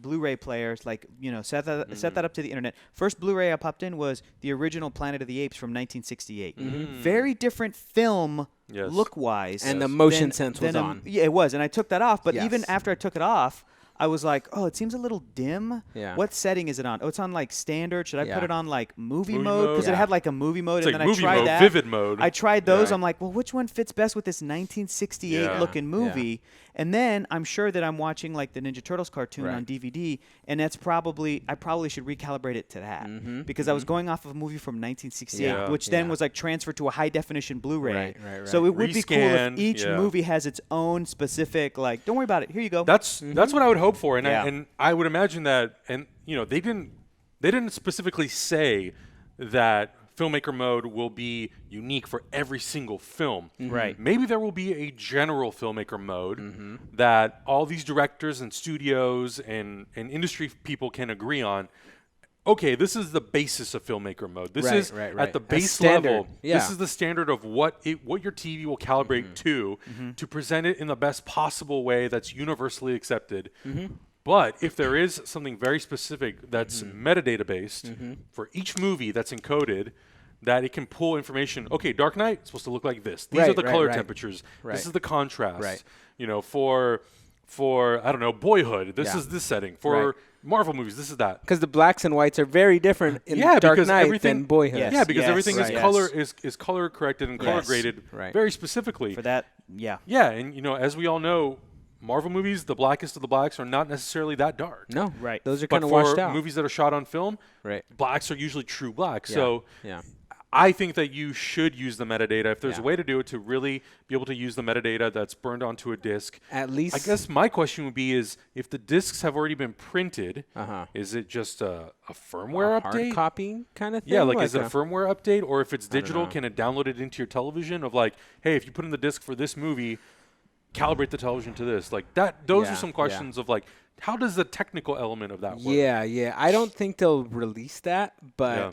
/ Blu-ray players, set that up to the internet. First Blu-ray I popped in was the original Planet of the Apes from 1968. Very different film. Yes. Look-wise, And the motion than- sense was than on. Yeah, it was, and I took that off. But Yes. even after I took it off, I was like, oh, it seems a little dim. Yeah. What setting is it on? Oh, it's on like standard. Should I put Yeah. it on like movie Movie mode? Because mode? it had like a movie mode, It's and like then movie I tried mode, that. vivid mode. I tried those. Yeah. I'm like, well, which one fits best with this 1968 Yeah. looking movie? And then I'm sure that I'm watching like the Ninja Turtles cartoon Right. on DVD, and that's probably I probably should recalibrate it to that because I was going off of a movie from 1968, Yeah. which then was like transferred to a high definition Blu-ray. Right. So it would be cool if Rescanned, each yeah. movie has its own specific like. Don't worry about it. Here you go. That's what I would hope for, and Yeah. and I would imagine that, and they didn't specifically say that Filmmaker Mode will be unique for every single film. Right. Maybe there will be a general Filmmaker Mode that all these directors and studios and industry people can agree on. Okay, this is the basis of Filmmaker Mode. This is at the base standard. level. Yeah. This is the standard of what your TV will calibrate to present it in the best possible way that's universally accepted. But if there is something very specific that's metadata based for each movie that's encoded, that it can pull information. Okay, Dark Knight is supposed to look like this. These are the color temperatures. This is the contrast. Right. For I don't know, Boyhood, this is this setting. For Marvel movies, this is that. Because the blacks and whites are very different in Dark because Knight everything- than Boyhood. Yes. Yeah, because Yes, everything right. is color is color corrected and color graded Right. very specifically. for that. Yeah. Yeah, and as we all know, Marvel movies, the blackest of the blacks, are not necessarily that dark. No. Right. Those are But kind of for washed out. movies that are shot on film, Right. blacks are usually true black. Yeah. So Yeah. I think that you should use the metadata. If there's Yeah. a way to do it, to really be able to use the metadata that's burned onto a disc. At least. I guess my question would be is, if the discs have already been printed, is it just a firmware hard update? copy kind of thing. Yeah, like is it a firmware update? Or if it's digital, know. can it download it into your television of like, hey, if you put in the disc for this movie, calibrate the television to this? Like that. Those Yeah, are some questions of like, how does the technical element of that work? Yeah. I don't think they'll release that, but Yeah.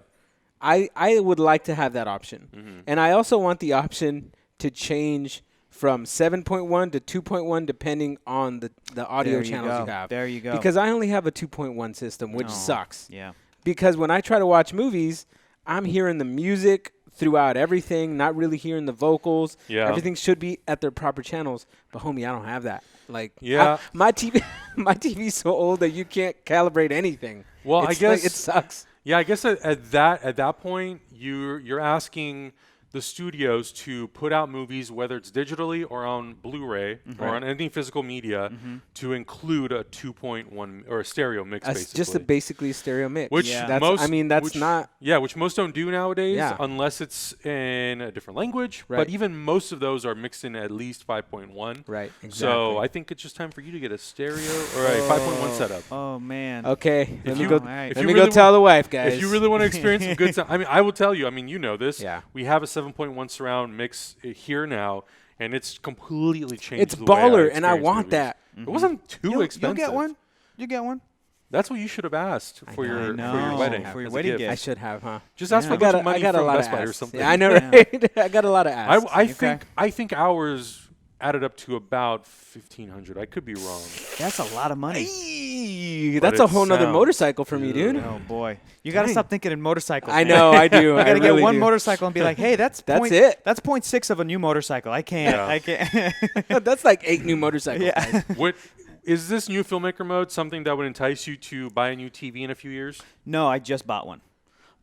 I would like to have that option. And I also want the option to change from 7.1 to 2.1 depending on the audio There you channels go. you have. There you go. Because I only have a 2.1 system, which sucks. Yeah. Because when I try to watch movies, I'm hearing the music throughout everything, not really hearing the vocals. Yeah. Everything should be at their proper channels. But homie, I don't have that. Like, Yeah. my TV's so old that you can't calibrate anything. Well, I It's guess like, it sucks. Yeah, I guess at that point, you're asking the studios to put out movies, whether it's digitally or on Blu-ray or on any physical media, to include a 2.1 or a stereo mix. That's basically. just basically stereo mix. Which That's, most, I mean, that's which- not. Yeah, which most don't do nowadays, Yeah. unless it's in a different language. Right. But even most of those are mixed in at least 5.1. Right, So exactly. I think it's just time for you to get a stereo or a 5.1 setup. Oh man. Okay, let me you- go. if Let you me really go tell want- the wife, guys. If you really want to experience some good sound, I mean, I will tell you. I mean, you know this. Yeah. We have a 7.1 surround mix here now, and it's completely changed. It's the way baller, and I experience want movies. that. It wasn't too expensive. You'll get one. You get one. That's what you should have asked for your know. wedding. For your as a wedding gift. gift. I should have, huh? Just ask Yeah. for I a bunch got of money a from lot Best of Buy or asks. something. Yeah, I know, right? I got a lot of asks. I think ours added up to about 1,500. I could be wrong. That's a lot of money. Eee, But that's a it whole nother sounds motorcycle for me, dude. Oh boy, you gotta stop thinking in motorcycles. I man. know, I do. You I gotta really get one do. motorcycle and be like, hey, that's That's point, it. That's 0.6 of a new motorcycle. I can't. Yeah. I can't. That's like 8 new motorcycles. Yeah. guys. What is this new Filmmaker Mode something that would entice you to buy a new TV in a few years? No, I just bought one.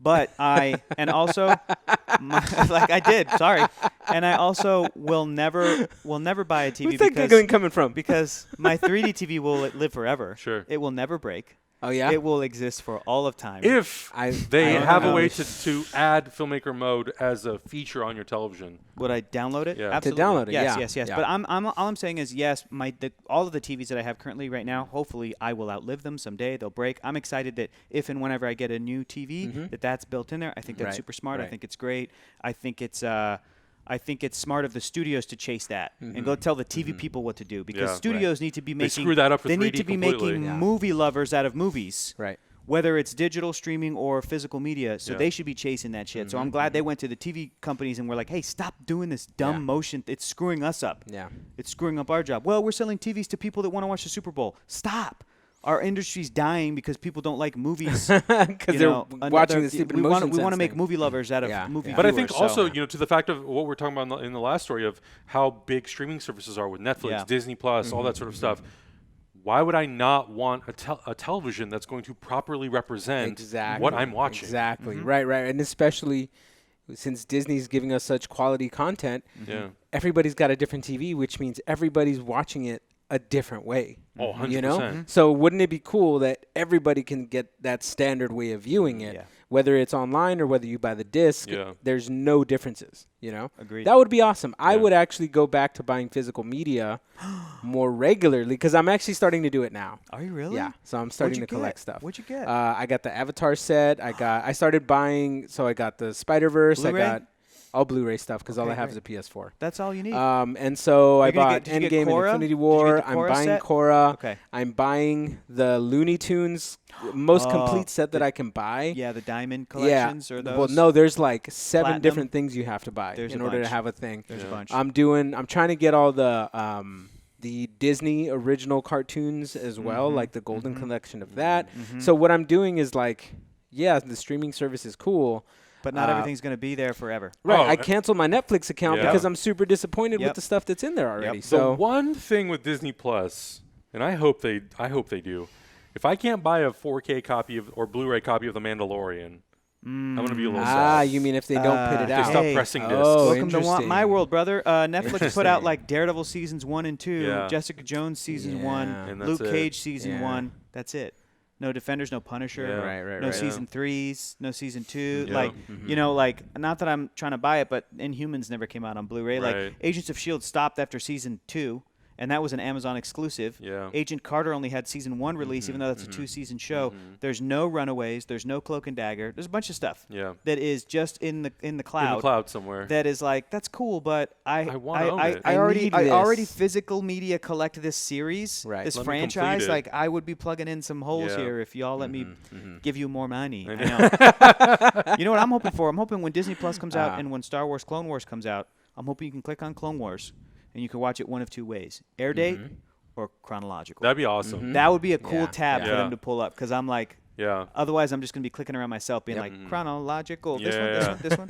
But and also, like I did, sorry. And I also will never buy a TV Where's that giggling coming from? because my 3D TV will live forever. Sure. It will never break. Oh, yeah? It will exist for all of time. If they I don't have a know. way to add Filmmaker Mode as a feature on your television. Would I download it? Yeah. To Absolutely. download it, Yes, yeah. yes, yes. Yeah. But all I'm saying is yes. All of the TVs that I have currently right now, hopefully I will outlive them someday. They'll break. I'm excited that if and whenever I get a new TV, that's built in there. I think that's Right, super smart. I right. think it's great. I think it's smart of the studios to chase that and go tell the TV people what to do because Yeah. studios need to be They making. screw that up for They need 3D to be completely. making Yeah. movie lovers out of movies. Right. Whether it's digital streaming or physical media, so Yeah. they should be chasing that shit. So I'm glad they went to the TV companies and were like, "Hey, stop doing this dumb Yeah. motion. It's screwing us up. Yeah. It's screwing up our job. Well, we're selling TVs to people that want to watch the Super Bowl. Stop. Our industry's dying because people don't like movies. Because they're watching the stupid we motion want to sense make thing. movie lovers out of Yeah, movie yeah. But I viewers, think also, so- to the fact of what we're talking about in the last story of how big streaming services are with Netflix, Yeah. Disney Plus, all that sort of stuff. why would I not want a television that's going to properly represent what I'm watching? Exactly. Right. And especially since Disney's giving us such quality content, everybody's got a different TV, which means everybody's watching it a different way. Oh, 100%. You know? So wouldn't it be cool that everybody can get that standard way of viewing it? Yeah. Whether it's online or whether you buy the disc, there's no differences, you know? Agreed. That would be awesome. I would actually go back to buying physical media more regularly because I'm actually starting to do it now. Are you really? Yeah. So I'm starting to collect stuff. What'd you get? I got the Avatar set. I started buying, so I got the Spider-Verse. Blu-ray? I got all Blu-ray stuff because all I have great. is a PS4. That's all you need. And so I bought did you get Endgame and Korra? Infinity Did you War. get the I'm Korra buying set? Korra. Okay. I'm buying the Looney Tunes most complete set that I can buy. Yeah, the Diamond collections or those. Well, no, there's like 7 Platinum? different things you have to buy There's in a order to bunch. have a thing. There's a bunch. I'm trying to get all the Disney original cartoons as well, like the golden collection of that. So what I'm doing is like, the streaming service is cool. But not everything's going to be there forever. Right, Oh, I canceled my Netflix account because I'm super disappointed with Yep. the stuff that's in there already. Yep. The So one thing with Disney Plus, and I hope they do, if I can't buy a 4K copy or Blu-ray copy of The Mandalorian, I'm gonna be a little sad. you mean if they don't put it They out? stop Hey. pressing discs. Oh, Welcome to interesting. my world, brother. Netflix put out Interesting. like Daredevil seasons 1 and 2, Yeah. Jessica Jones season 1, And that's Luke it. Cage season Yeah. 1. That's it. No Defenders, no Punisher, Yeah. Right, no right. season 3s, no season 2. Yeah. Like, you know, like, not that I'm trying to buy it, but Inhumans never came out on Blu-ray. Right. Like, Agents of S.H.I.E.L.D. stopped after season 2. And that was an Amazon exclusive. Yeah. Agent Carter only had season 1 release, even though that's a 2-season show. There's no Runaways. There's no Cloak and Dagger. There's a bunch of stuff that is just in the cloud. In the cloud somewhere. That is like, that's cool, but I wanna own it. I need already this. physical media collect this series, Right. this Let me complete franchise. it. Like, I would be plugging in some holes Yeah. here if y'all let me give you more money. I I know. You know what I'm hoping for? I'm hoping when Disney Plus comes out and when Star Wars Clone Wars comes out, I'm hoping you can click on Clone Wars and you can watch it one of two ways: air date or chronological. That'd be awesome. That would be a cool Yeah. tab for Yeah. them to pull up, because I'm like, Yeah. otherwise I'm just going to be clicking around myself being like, chronological, this one, this Yeah. one, this one.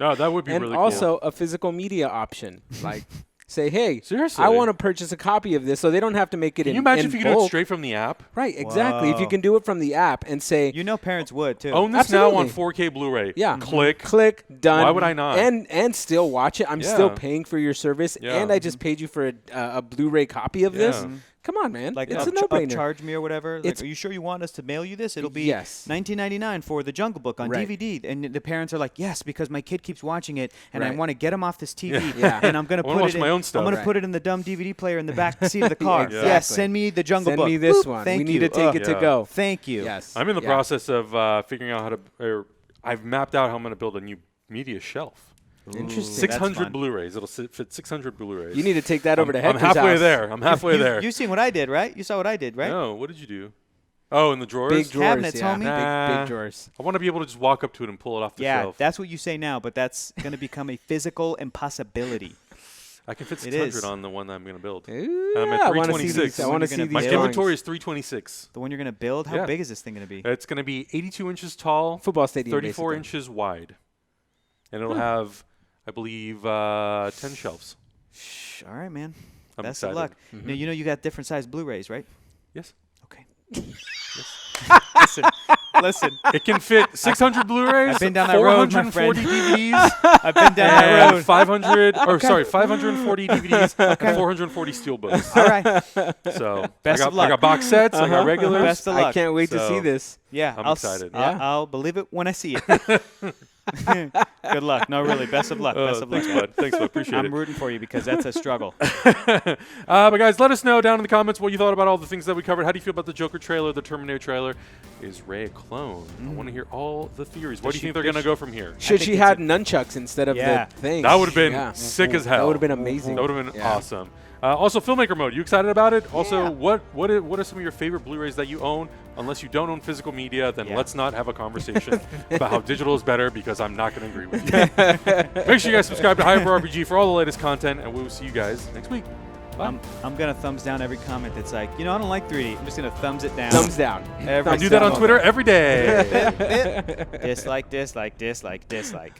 No, that would be and really also cool. a physical media option. Like, say, hey, Seriously. I want to purchase a copy of this, so they don't have to make it Can in you imagine in if you could do it bulk. straight from the app? Right, exactly. If you Whoa. can do it from the app and say, You know parents would, too. Own this now on Absolutely. 4K Blu-ray. yeah, Click. done. Why would I not? And still watch it. I'm still Yeah. paying for your service, Yeah. and I just paid you for a Blu-ray copy of this. Yeah. Come on, man. Like, it's a no-brainer. upcharge me or whatever. Like, It's- are you sure you want us to mail you this? It'll be Yes. $19.99 for The Jungle Book on Right. DVD. And the parents are like, yes, because my kid keeps watching it, and I Right. want to get him off this TV. Yeah. And I'm going to I wanna put watch it in my own stuff. I'm going Right. to put it in the dumb DVD player in the back seat of the car. Exactly. Yes, send me The Jungle Send Book. me this Boop, one. Thank We need you. to take it to Yeah. go. Thank you. Yes. I'm in the Yeah. process of figuring out how to, or I've mapped out how I'm going to build a new media shelf. Interesting. That's 600 fun. Blu-rays. It'll fit 600 Blueys. You need to take that over to I'm Hector's halfway house. there. I'm halfway there. You seen what I did, right? You saw what I did, right? No, what did you do? Oh, in the drawers? Big drawers, Cabinets, yeah. homie. Nah. Big drawers. I want to be able to just walk up to it and pull it off the Yeah, shelf. that's what you say now, but that's going to become a physical impossibility. I can fit It 600 is. on the one that I'm going to build. Ooh, I'm at I want to see 326. these. I want to When see you're these. My gonna drawings. inventory is 326. The one you're going to build? How Yeah. big is this thing going to be? It's going to be 82 inches tall, Football stadium, 34 basically. inches wide. And it'll have, I believe, 10 shelves. Shh, all right, man. I'm Best excited. of luck. Now, you know you got different sized Blu-rays, right? Yes. Okay. Listen. It can fit 600 Bluerays, I've been down that road, my 440 friend. DVDs, I've been down that and road. 540 DVDs, and 440 steelbooks. All right. So Best I got, of luck. I got box sets, I got regulars. Best of luck. I can't wait to So- see this. Yeah, I'm I'll excited. I'll believe it when I see it. Good luck. No, really. Best of luck. Best of luck. Thanks, bud. Thanks, bud. Appreciate I'm it. rooting for you because that's a struggle. But guys, let us know down in the comments what you thought about all the things that we covered. How do you feel about the Joker trailer, the Terminator trailer? Is Rey a clone? I want to hear all the theories. What do you think they're going to go from here? Should think she it's had nunchucks instead of Yeah. the thing? That would have been Yeah. sick as That hell. would have been amazing. That would have been Yeah. awesome. Also, Filmmaker Mode. You excited about it? Also, Yeah. what are some of your favorite Blu-rays that you own? Unless you don't own physical media, then Yeah. let's not have a conversation about how digital is better, because I'm not going to agree with you. Make sure you guys subscribe to Hyper RPG for all the latest content, and we will see you guys next week. Bye. I'm going to thumbs down every comment that's like, I don't like 3D. I'm just going to thumbs it down. Thumbs down. Every I do that on down. Twitter every day. Dislike, dislike, dislike, dislike.